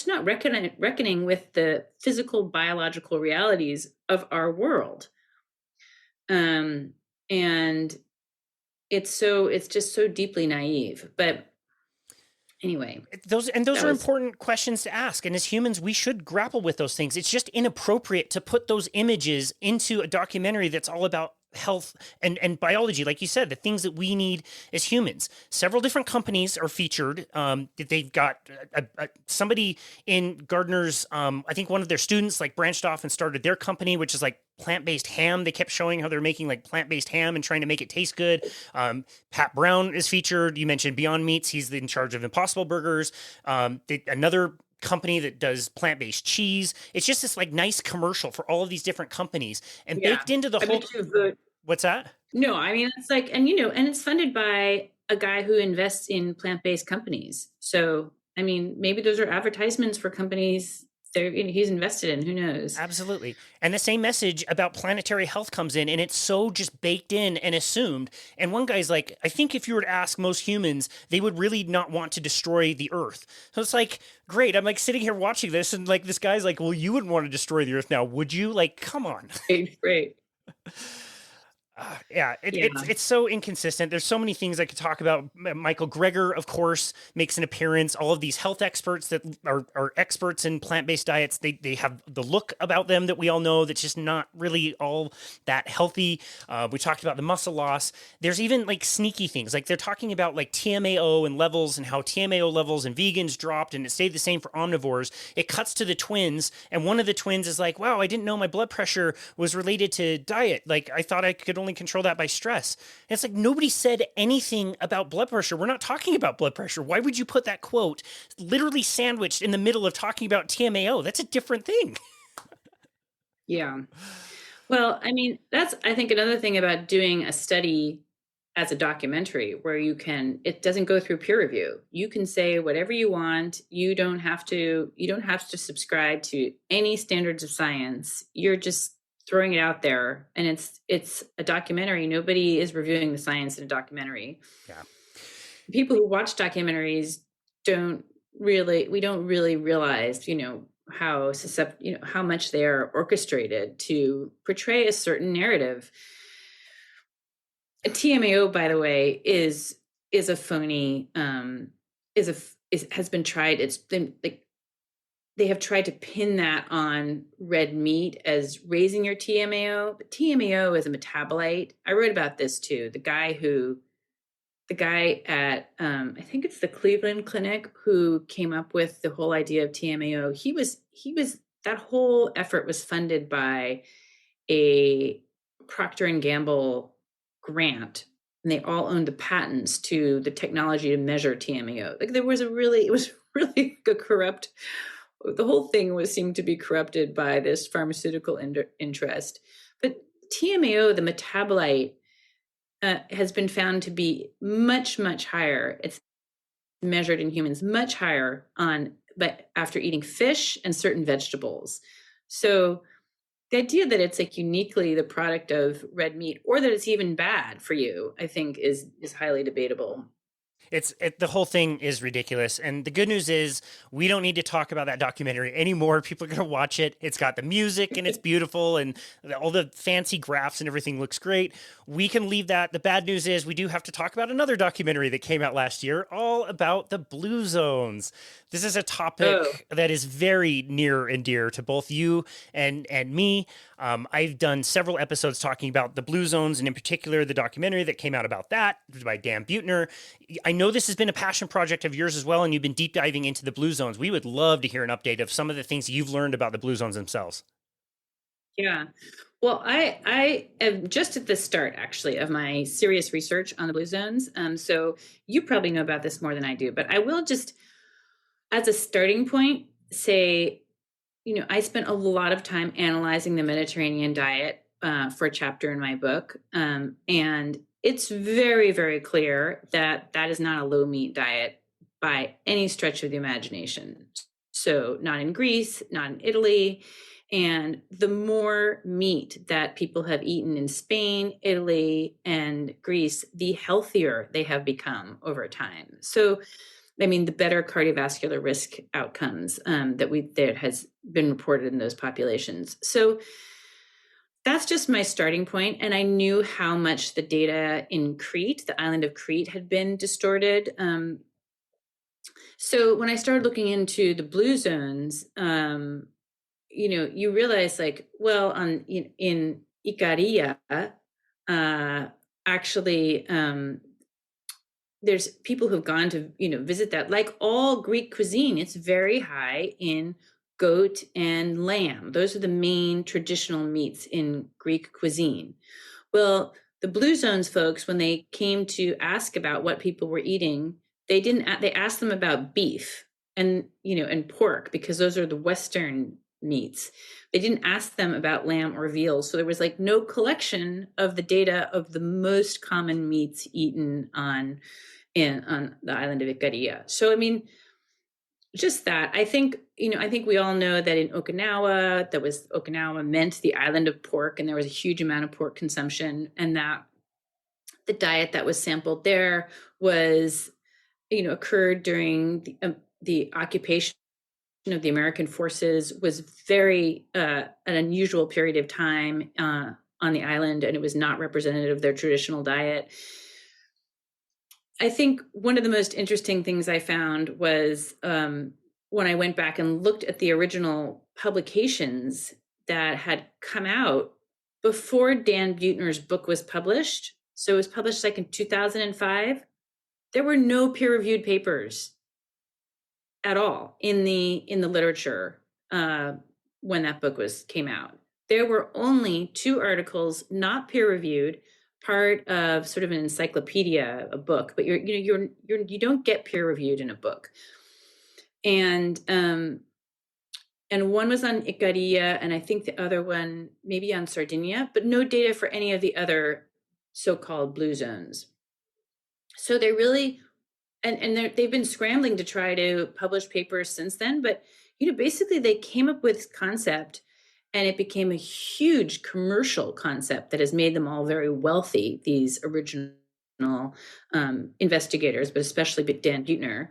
not reckoning with the physical, biological realities of our world. And it's just so deeply naive. But anyway, those are important questions to ask. And as humans, we should grapple with those things. It's just inappropriate to put those images into a documentary that's all about health and biology. Like you said, the things that we need as humans. Several different companies are featured. They've got somebody in Gardner's, I think one of their students branched off and started their company, which is like plant-based ham. They kept showing how they're making like plant-based ham and trying to make it taste good. Pat Brown is featured. You mentioned Beyond Meats. He's in charge of Impossible Burgers. Another company that does plant-based cheese. It's just this nice commercial for all of these different companies, and baked into the whole. What's that? No, it's and it's funded by a guy who invests in plant-based companies. So, maybe those are advertisements for companies he's invested in. Who knows? Absolutely. And the same message about planetary health comes in, and it's so just baked in and assumed. And one guy's like, I think if you were to ask most humans, they would really not want to destroy the earth. So it's like, great. I'm sitting here watching this, and this guy's like, well, you wouldn't want to destroy the earth now, would you? Come on. Great. Yeah, Yeah. it's so inconsistent. There's so many things I could talk about. Michael Greger, of course, makes an appearance. All of these health experts that are experts in plant-based diets, they have the look about them that we all know that's just not really all that healthy. We talked about the muscle loss. There's even like sneaky things, like they're talking about like TMAO and levels and how TMAO levels in vegans dropped and it stayed the same for omnivores. It cuts to the twins, and one of the twins is like, "Wow, I didn't know my blood pressure was related to diet. Like I thought I could only control that by stress." And it's like nobody said anything about blood pressure. We're not talking about blood pressure. Why would you put that quote literally sandwiched in the middle of talking about TMAO? That's a different thing. Yeah. Well, I mean, that's, I think, another thing about doing a study as a documentary where it doesn't go through peer review. You can say whatever you want. You don't have to subscribe to any standards of science. You're just throwing it out there, and it's a documentary. Nobody is reviewing the science in a documentary. Yeah. People who watch documentaries don't we don't really realize, how much they are orchestrated to portray a certain narrative. A TMAO, by the way, is a phony, has been tried. It's been like they have tried to pin that on red meat as raising your TMAO, but TMAO is a metabolite. I wrote about this too. The guy at I think it's the Cleveland Clinic who came up with the whole idea of TMAO. He was that whole effort was funded by a Procter and Gamble grant, and they all owned the patents to the technology to measure TMAO. Like it was really a corrupt. The whole thing was seemed to be corrupted by this pharmaceutical interest. But TMAO, the metabolite, has been found to be much, much higher. It's measured in humans much higher but after eating fish and certain vegetables. So the idea that it's like uniquely the product of red meat, or that it's even bad for you, I think is highly debatable. The whole thing is ridiculous. And the good news is we don't need to talk about that documentary anymore. People are going to watch it. It's got the music and it's beautiful and all the fancy graphs and everything looks great. We can leave that. The bad news is we do have to talk about another documentary that came out last year all about the blue zones. This is a Oh, topic that is very near and dear to both you and me. I've done several episodes talking about the blue zones, and in particular, the documentary that came out about that by Dan Buettner. I know this has been a passion project of yours as well, and you've been deep diving into the blue zones. We would love to hear an update of some of the things you've learned about the blue zones themselves. yeah. Well, I am just at the start, actually, of my serious research on the blue zones. So you probably know about this more than I do, but I will just, as a starting point, say, I spent a lot of time analyzing the Mediterranean diet for a chapter in my book, and it's very, very clear that that is not a low meat diet by any stretch of the imagination. So, not in Greece, not in Italy. And the more meat that people have eaten in Spain, Italy, and Greece, the healthier they have become over time. So, I mean, the better cardiovascular risk outcomes that has been reported in those populations. So that's just my starting point. And I knew how much the data in Crete, the island of Crete, had been distorted. So when I started looking into the blue zones, you realize, like, well, in Icaria, uh, actually, there's people who've gone to visit that. Like all Greek cuisine, it's very high in goat and lamb. Those are the main traditional meats in Greek cuisine. Well, the blue zones folks, when they came to ask about what people were eating, they asked them about beef and pork, because those are the Western meats. They didn't ask them about lamb or veal. So there was like no collection of the data of the most common meats eaten on the island of Icaria. So I mean, just that. I think we all know that in Okinawa meant the island of pork, and there was a huge amount of pork consumption, and that the diet that was sampled there was occurred during the occupation of the American forces, was very an unusual period of time on the island, and it was not representative of their traditional diet. I think one of the most interesting things I found was when I went back and looked at the original publications that had come out before Dan Buettner's book was published. So it was published like in 2005. There were no peer-reviewed papers at all in the literature when that book came out. There were only 2 articles, not peer-reviewed, part of sort of an encyclopedia, a book, but you don't get peer-reviewed in a book. And one was on Icaria, and I think the other one maybe on Sardinia, but no data for any of the other so-called blue zones. So they really, and they've been scrambling to try to publish papers since then, but basically they came up with this concept, and it became a huge commercial concept that has made them all very wealthy, these original investigators, but especially Dan Buettner.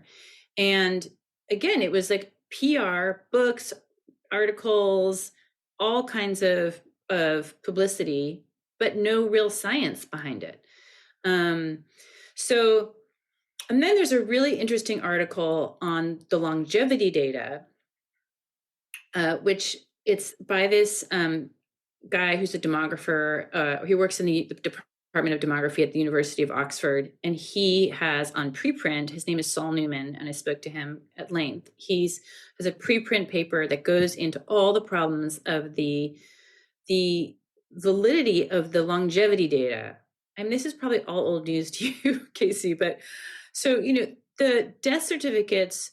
And again, it was like PR, books, articles, all kinds of publicity, but no real science behind it. So, and then there's a really interesting article on the longevity data, which it's by this guy who's a demographer. He works in the Department of Demography at the University of Oxford, and he has on preprint, his name is Saul Newman, and I spoke to him at length. Has a preprint paper that goes into all the problems of the validity of the longevity data. I mean, this is probably all old news to you, Casey, but so, the death certificates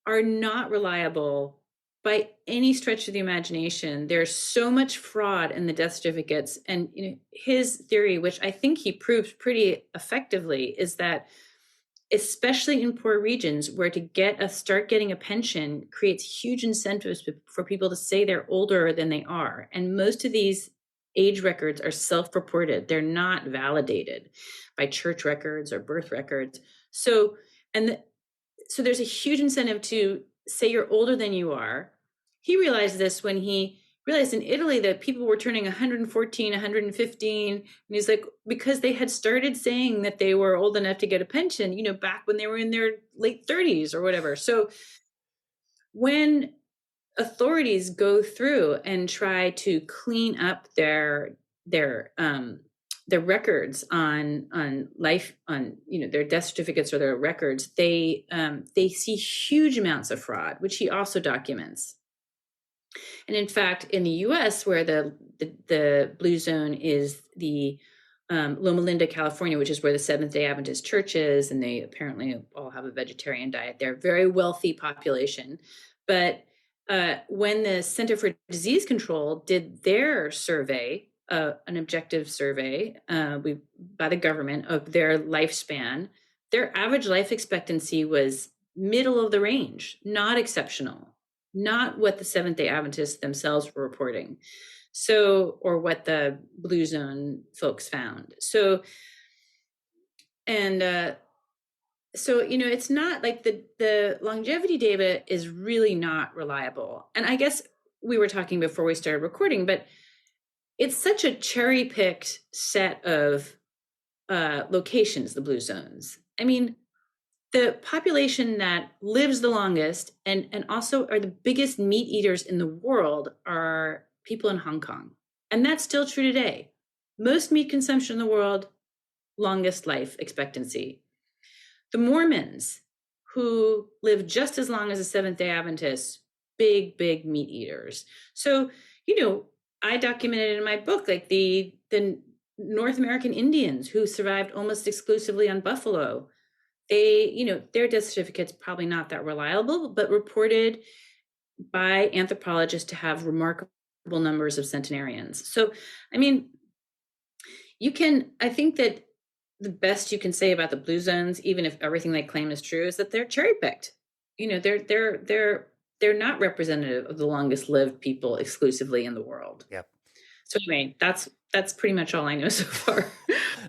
are not reliable by any stretch of the imagination. There's so much fraud in the death certificates. And his theory, which I think he proves pretty effectively, is that especially in poor regions where to start getting a pension creates huge incentives for people to say they're older than they are. And most of these age records are self-reported. They're not validated by church records or birth records. So there's a huge incentive to say you're older than you are. He realized this when he realized in Italy that people were turning 114, 115. And he's like, because they had started saying that they were old enough to get a pension, back when they were in their late 30s or whatever. So when authorities go through and try to clean up their records on life, on their death certificates or their records, they see huge amounts of fraud, which he also documents. And in fact, in the U.S., where the blue zone is the Loma Linda, California, which is where the Seventh-day Adventist Church is, and they apparently all have a vegetarian diet. They're a very wealthy population, but when the Center for Disease Control did their survey, an objective survey by the government of their lifespan, their average life expectancy was middle of the range, not exceptional, not what the Seventh-day Adventists themselves were reporting. So, or what the Blue Zone folks found. So, it's not like the longevity data is really not reliable. And I guess we were talking before we started recording, but it's such a cherry-picked set of locations, the blue zones. I mean, the population that lives the longest and also are the biggest meat eaters in the world are people in Hong Kong. And that's still true today. Most meat consumption in the world, longest life expectancy. The Mormons, who live just as long as the Seventh-day Adventists, big meat eaters. So, I documented in my book, like the North American Indians who survived almost exclusively on buffalo. They, their death certificates probably not that reliable, but reported by anthropologists to have remarkable numbers of centenarians. So, I mean, I think that the best you can say about the blue zones, even if everything they claim is true, is that they're cherry picked. They're not representative of the longest lived people exclusively in the world. Yep. So anyway, that's That's pretty much all I know so far.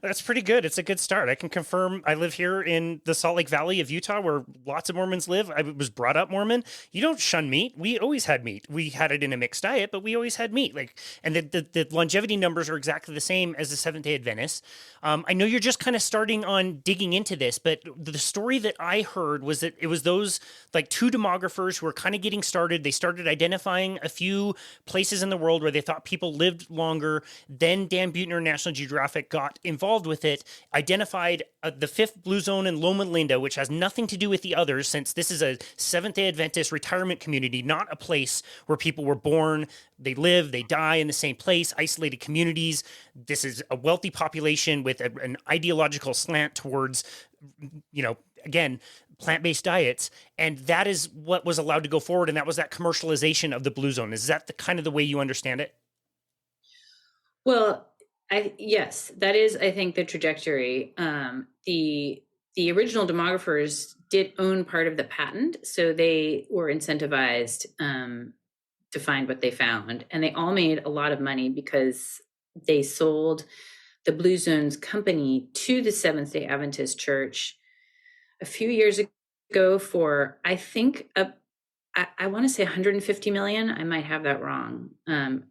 That's pretty good. It's a good start. I can confirm I live here in the Salt Lake Valley of Utah where lots of Mormons live. I was brought up Mormon. You don't shun meat. We always had meat. We had it in a mixed diet, but we always had meat. Like, and the longevity numbers are exactly the same as the Seventh-day Adventists. I know you're just kind of starting on digging into this, but the story that I heard was that it was those like two demographers who were kind of getting started. They started identifying a few places in the world where they thought people lived longer. Then Dan Buettner, National Geographic, got involved with it, identified the fifth blue zone in Loma Linda, which has nothing to do with the others, since this is a Seventh-day Adventist retirement community, not a place where people were born, they live, they die in the same place, isolated communities. This is a wealthy population with an ideological slant towards, again, plant-based diets, and that is what was allowed to go forward, and that was that commercialization of the blue zone. Is that the kind of the way you understand it? Well, yes, that is, I think, the trajectory. The original demographers did own part of the patent, so they were incentivized to find what they found, and they all made a lot of money because they sold the Blue Zones company to the Seventh Day Adventist Church a few years ago for, I think, I want to say 150 million. I might have that wrong.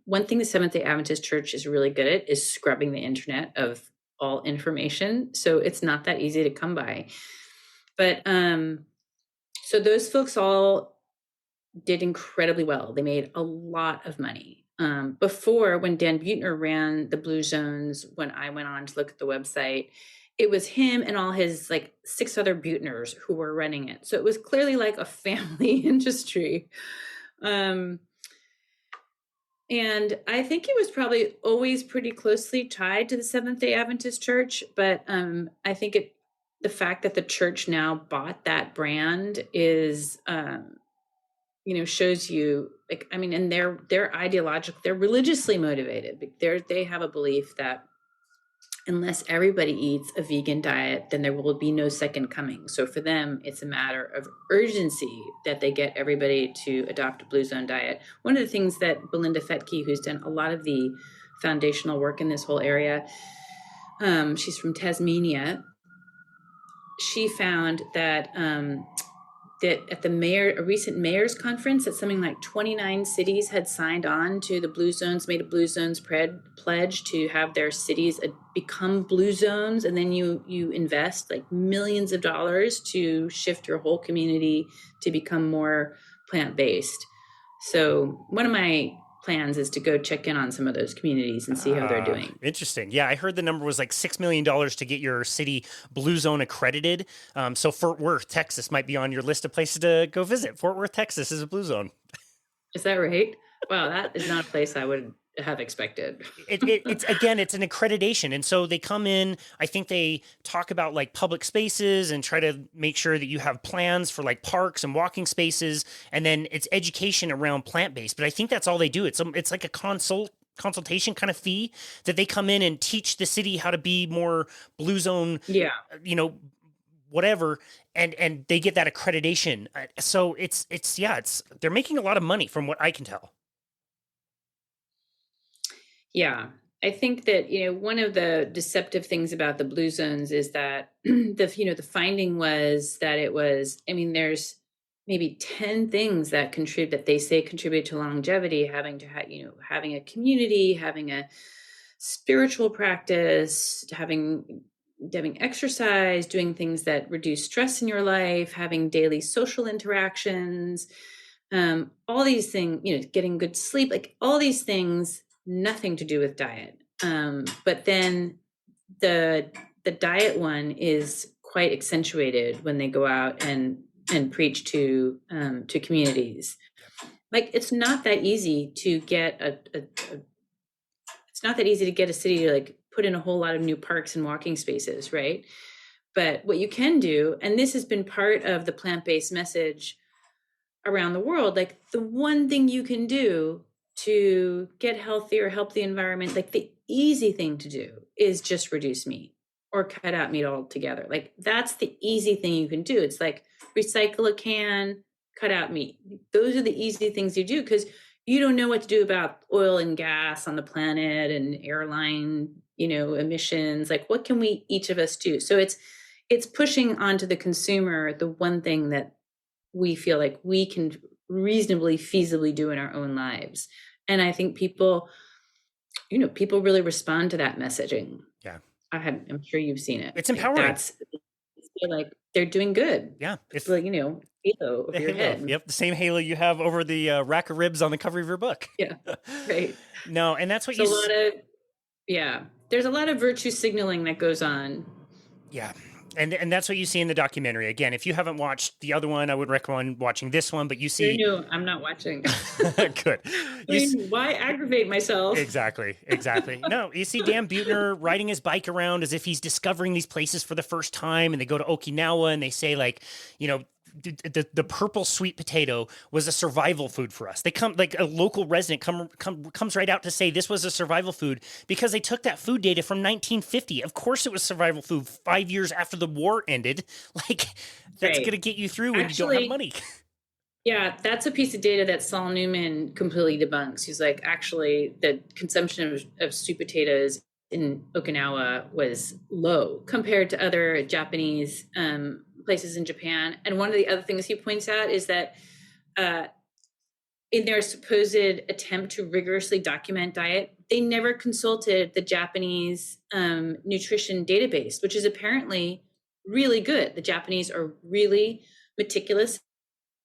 One thing the Seventh Day Adventist Church is really good at is scrubbing the internet of all information. So it's not that easy to come by. But so those folks all did incredibly well. They made a lot of money. Before, when Dan Buettner ran the Blue Zones, when I went on to look at the website, it was him and all his like 6 other Buettners who were running it. So it was clearly like a family industry. And I think it was probably always pretty closely tied to the Seventh-day Adventist Church. But I think the fact that the church now bought that brand is, shows you, like, I mean, and they're ideological, they're religiously motivated. They have a belief that unless everybody eats a vegan diet, then there will be no second coming. So for them, it's a matter of urgency that they get everybody to adopt a Blue Zone diet. One of the things that Belinda Fetke, who's done a lot of the foundational work in this whole area, she's from Tasmania. She found that at a recent mayor's conference, that something like 29 cities had signed on to the Blue Zones, made a Blue Zones pledge to have their cities become Blue Zones, and then you invest like millions of dollars to shift your whole community to become more plant-based. So one of my plans is to go check in on some of those communities and see how they're doing. Interesting. Yeah, I heard the number was like $6 million to get your city Blue Zone accredited. So Fort Worth, Texas might be on your list of places to go visit. Fort Worth, Texas is a Blue Zone. Is that right? Wow, that is not a place I would have expected. It's again, it's an accreditation. And so they come in, I think they talk about like public spaces and try to make sure that you have plans for like parks and walking spaces. And then it's education around plant-based. But I think that's all they do. It's like a consultation kind of fee that they come in and teach the city how to be more Blue Zone, whatever. And they get that accreditation. So it's they're making a lot of money from what I can tell. Yeah, I think that, one of the deceptive things about the Blue Zones is that the finding was that it was, I mean, there's maybe 10 things that they say contribute to longevity, having a community, having a spiritual practice, having exercise, doing things that reduce stress in your life, having daily social interactions, all these things, getting good sleep, like all these things, nothing to do with diet. But then the diet one is quite accentuated when they go out and preach to communities. Like, it's not that easy to get it's not that easy to get a city to like put in a whole lot of new parks and walking spaces, right? But what you can do, and this has been part of the plant-based message around the world, like the one thing you can do to get healthier, help the environment, like the easy thing to do is just reduce meat or cut out meat altogether. Like, that's the easy thing you can do. It's like recycle a can, cut out meat. Those are the easy things you do, because you don't know what to do about oil and gas on the planet and airline, emissions. Like, what can we each of us do? So it's pushing onto the consumer the one thing that we feel like we can reasonably feasibly do in our own lives. And I think people really respond to that messaging. Yeah. I'm sure you've seen it. It's Like, empowering. they're like, they're doing good. Yeah. It's like, halo over the your halo. head. Yep. The same halo you have over the rack of ribs on the cover of your book. Yeah. Right. No. And that's what It's a lot of, yeah. There's a lot of virtue signaling that goes on. Yeah. And that's what you see in the documentary. Again, if you haven't watched the other one, I would recommend watching this one, but you see. No, I'm not watching. Good. Why aggravate myself? Exactly. No, you see Dan Buettner riding his bike around as if he's discovering these places for the first time. And they go to Okinawa and they say, like, the purple sweet potato was a survival food for us. They come, like, a local resident comes right out to say this was a survival food because they took that food data from 1950. Of course it was survival food 5 years after the war ended. Like, that's going to get you through when you don't have money. Yeah, that's a piece of data that Saul Newman completely debunks. He's like, actually, the consumption of sweet potatoes in Okinawa was low compared to other Japanese places in Japan. And one of the other things he points out is that in their supposed attempt to rigorously document diet, they never consulted the Japanese nutrition database, which is apparently really good. The Japanese are really meticulous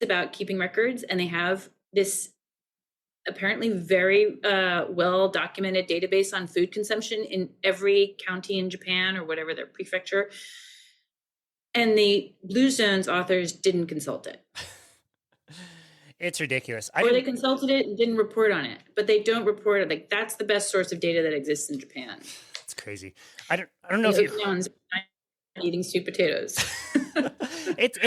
about keeping records, and they have this apparently very well documented database on food consumption in every county in Japan or whatever their prefecture. And the Blue Zones authors didn't consult it. It's ridiculous. Or they consulted it and didn't report on it, but they don't report it. Like, that's the best source of data that exists in Japan. It's crazy. I don't know if you eating sweet potatoes. it's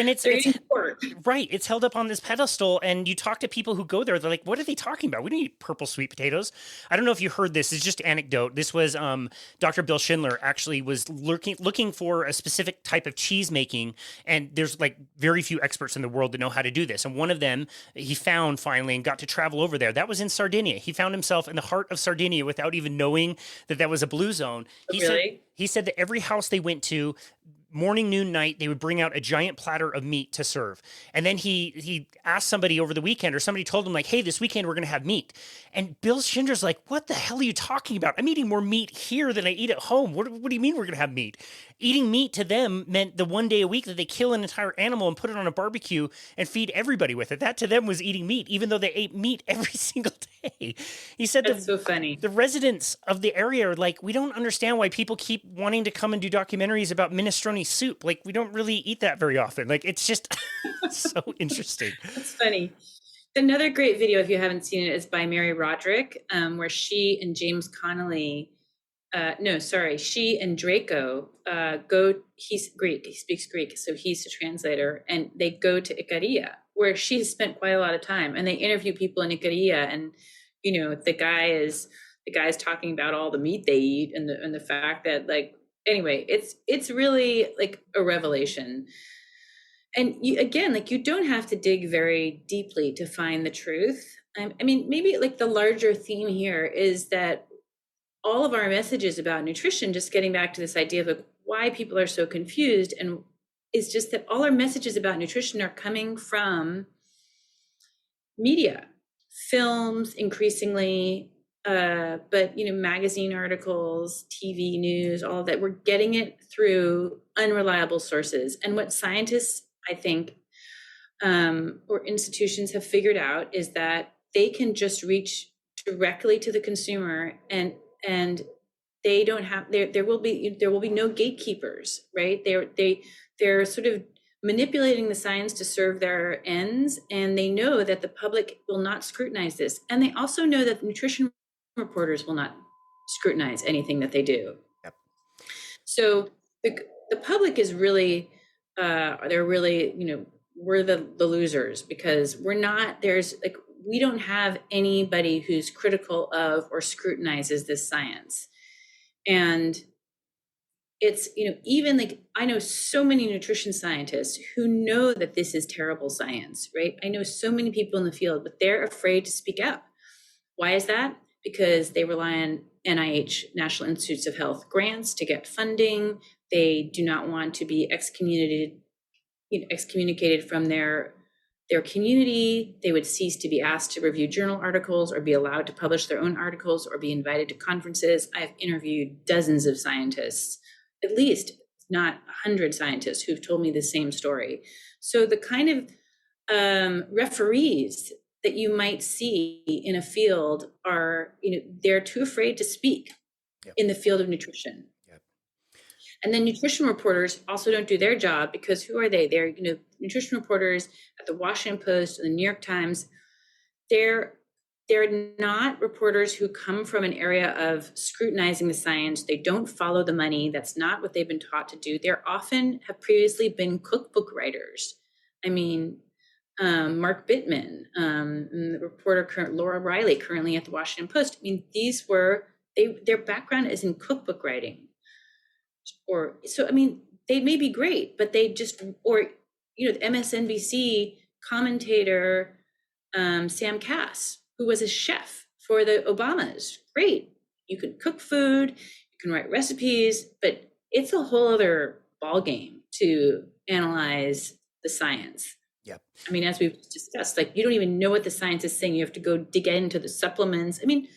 right. It's held up on this pedestal, and you talk to people who go there. They're like, "What are they talking about? We don't eat purple sweet potatoes." I don't know if you heard this. It's just anecdote. This was Dr. Bill Schindler actually was looking for a specific type of cheese making, and there's like very few experts in the world that know how to do this. And one of them he found finally and got to travel over there. That was in Sardinia. He found himself in the heart of Sardinia without even knowing that was a blue zone. He said that every house they went to, morning, noon, night, they would bring out a giant platter of meat to serve. And then he asked somebody over the weekend, or somebody told him, like, hey, this weekend we're going to have meat. And Bill Schindler's like, what the hell are you talking about? I'm eating more meat here than I eat at home. What do you mean we're going to have meat? Eating meat to them meant the one day a week that they kill an entire animal and put it on a barbecue and feed everybody with it. That to them was eating meat, even though they ate meat every single day. He said that's so funny. The residents of the area are like, we don't understand why people keep wanting to come and do documentaries about minestrone soup. Like, we don't really eat that very often. Like, it's just so interesting. That's funny. Another great video, if you haven't seen it, is by Mary Roderick, where she and James Connolly, she and Draco he's Greek, he speaks Greek, so he's the translator, and they go to Icaria, where she's spent quite a lot of time, and they interview people in Icaria, and the guy's talking about all the meat they eat and the fact that, like, anyway, it's really like a revelation. And you don't have to dig very deeply to find the truth. I mean, maybe like the larger theme here is that all of our messages about nutrition, just getting back to this idea of like why people are so confused, and is just that all our messages about nutrition are coming from media, films increasingly, but magazine articles, TV news, all of that. We're getting it through unreliable sources. And what scientists, I think, or institutions have figured out is that they can just reach directly to the consumer, and they don't have there will be no gatekeepers, right? They're sort of manipulating the science to serve their ends, and they know that the public will not scrutinize this, and they also know that nutrition reporters will not scrutinize anything that they do. Yep. So the public is really they're really, we're the losers, because we don't have anybody who's critical of or scrutinizes this science. And it's, even like, I know so many nutrition scientists who know that this is terrible science, right? I know so many people in the field, but they're afraid to speak out Why is that? Because they rely on NIH, National Institutes of Health grants to get funding. They do not want to be excommunicated from their community. They would cease to be asked to review journal articles or be allowed to publish their own articles or be invited to conferences. I've interviewed dozens of scientists, at least not 100 scientists who've told me the same story. So the kind of referees that you might see in a field are, they're too afraid to speak in the field of nutrition. And then nutrition reporters also don't do their job, because who are they? They're, nutrition reporters at the Washington Post and the New York Times. They're not reporters who come from an area of scrutinizing the science. They don't follow the money. That's not what they've been taught to do. They're often have previously been cookbook writers. I mean, Mark Bittman, the reporter, Laura Riley, currently at the Washington Post. I mean, their background is in cookbook writing. They may be great, but they just, the MSNBC commentator, Sam Cass, who was a chef for the Obamas. Great. You can cook food, you can write recipes, but it's a whole other ballgame to analyze the science. Yep. I mean, as we've discussed, you don't even know what the science is saying. You have to go dig into the supplements. I mean,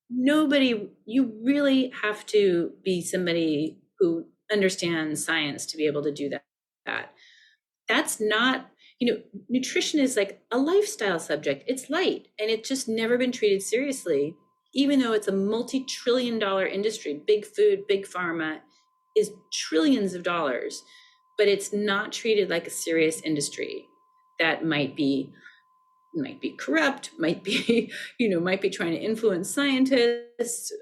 you really have to be somebody who understands science to be able to do that. That's not, nutrition is like a lifestyle subject. It's light, and it's just never been treated seriously, even though it's a multi-trillion-dollar industry. Big food, big pharma is trillions of dollars, but it's not treated like a serious industry that might be corrupt, might be trying to influence scientists.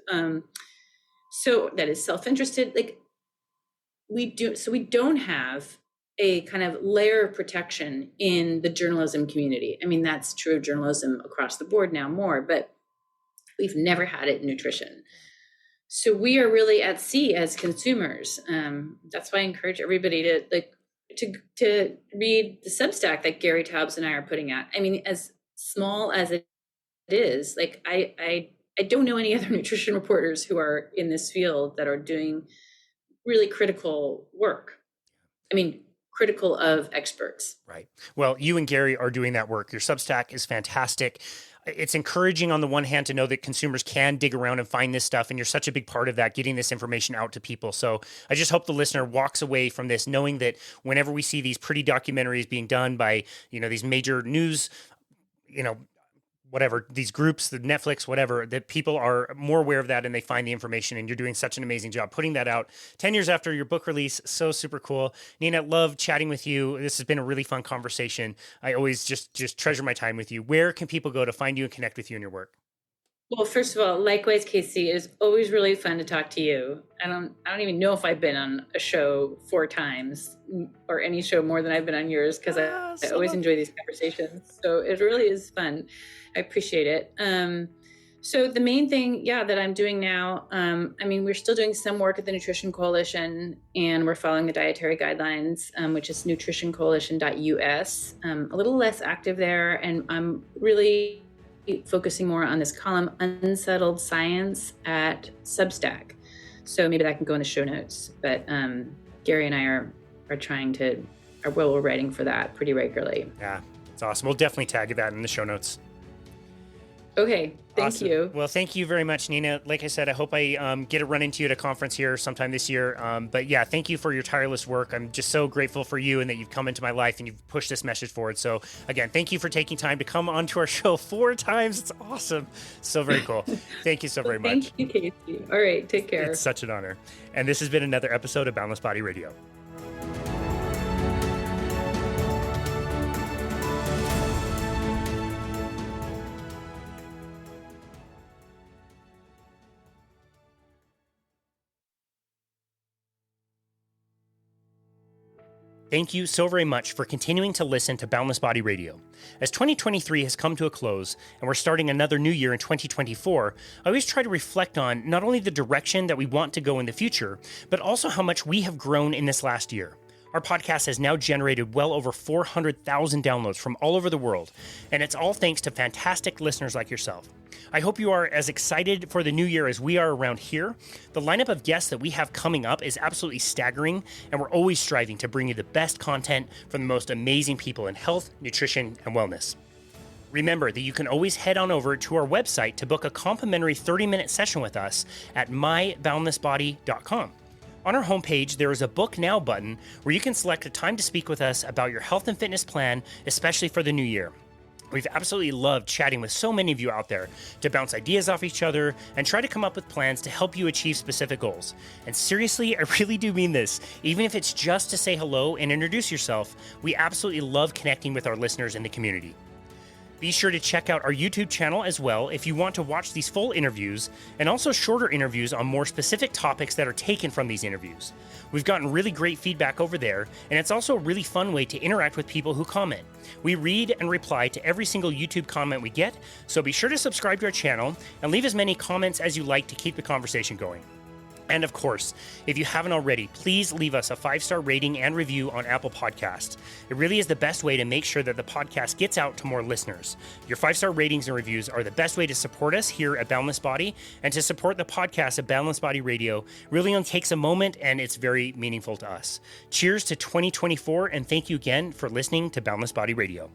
So that is self-interested. We don't have a kind of layer of protection in the journalism community. I mean, that's true of journalism across the board now more, but we've never had it in nutrition. So we are really at sea as consumers. That's why I encourage everybody to read the Substack that Gary Taubes and I are putting out. I mean, as small as it is, I don't know any other nutrition reporters who are in this field that are doing really critical work. I mean, critical of experts. Right. Well, you and Gary are doing that work. Your Substack is fantastic. It's encouraging on the one hand to know that consumers can dig around and find this stuff, and you're such a big part of that, getting this information out to people. So I just hope the listener walks away from this knowing that whenever we see these pretty documentaries being done by, these major news, whatever, these groups, the Netflix, whatever, that people are more aware of that and they find the information, and you're doing such an amazing job putting that out 10 years after your book release. So super cool. Nina, love chatting with you. This has been a really fun conversation. I always just treasure my time with you. Where can people go to find you and connect with you and your work? Well, first of all, likewise, Casey, it is always really fun to talk to you. I don't even know if I've been on a show 4 times or any show more than I've been on yours, because I always enjoy these conversations. So it really is fun. I appreciate it. So the main thing, that I'm doing now, we're still doing some work at the Nutrition Coalition, and we're following the dietary guidelines, which is nutritioncoalition.us. A little less active there, and I'm really focusing more on this column, Unsettled Science, at Substack. So maybe that can go in the show notes. But Gary and I are we're writing for that pretty regularly. Yeah, it's awesome. We'll definitely tag that in the show notes. Okay, thank Awesome. you. Well, thank you very much, Nina. Like I said, I hope I get to run into you at a conference here sometime this year. But yeah, thank you for your tireless work. I'm just so grateful for you and that you've come into my life and you've pushed this message forward. So again, thank you for taking time to come onto our show 4 times. It's awesome. So very cool. Thank you so very much. Thank you, Casey. All right, take care. It's such an honor. And this has been another episode of Boundless Body Radio. Thank you so very much for continuing to listen to Boundless Body Radio. As 2023 has come to a close and we're starting another new year in 2024, I always try to reflect on not only the direction that we want to go in the future, but also how much we have grown in this last year. Our podcast has now generated well over 400,000 downloads from all over the world, and it's all thanks to fantastic listeners like yourself. I hope you are as excited for the new year as we are around here. The lineup of guests that we have coming up is absolutely staggering, and we're always striving to bring you the best content from the most amazing people in health, nutrition, and wellness. Remember that you can always head on over to our website to book a complimentary 30-minute session with us at myboundlessbody.com. On our homepage, there is a Book Now button where you can select a time to speak with us about your health and fitness plan, especially for the new year. We've absolutely loved chatting with so many of you out there to bounce ideas off each other and try to come up with plans to help you achieve specific goals. And seriously, I really do mean this. Even if it's just to say hello and introduce yourself, we absolutely love connecting with our listeners in the community. Be sure to check out our YouTube channel as well if you want to watch these full interviews and also shorter interviews on more specific topics that are taken from these interviews. We've gotten really great feedback over there, and it's also a really fun way to interact with people who comment. We read and reply to every single YouTube comment we get, so be sure to subscribe to our channel and leave as many comments as you like to keep the conversation going. And of course, if you haven't already, please leave us a 5-star rating and review on Apple Podcasts. It really is the best way to make sure that the podcast gets out to more listeners. Your 5-star ratings and reviews are the best way to support us here at Boundless Body, and to support the podcast at Boundless Body Radio really only takes a moment, and it's very meaningful to us. Cheers to 2024, and thank you again for listening to Boundless Body Radio.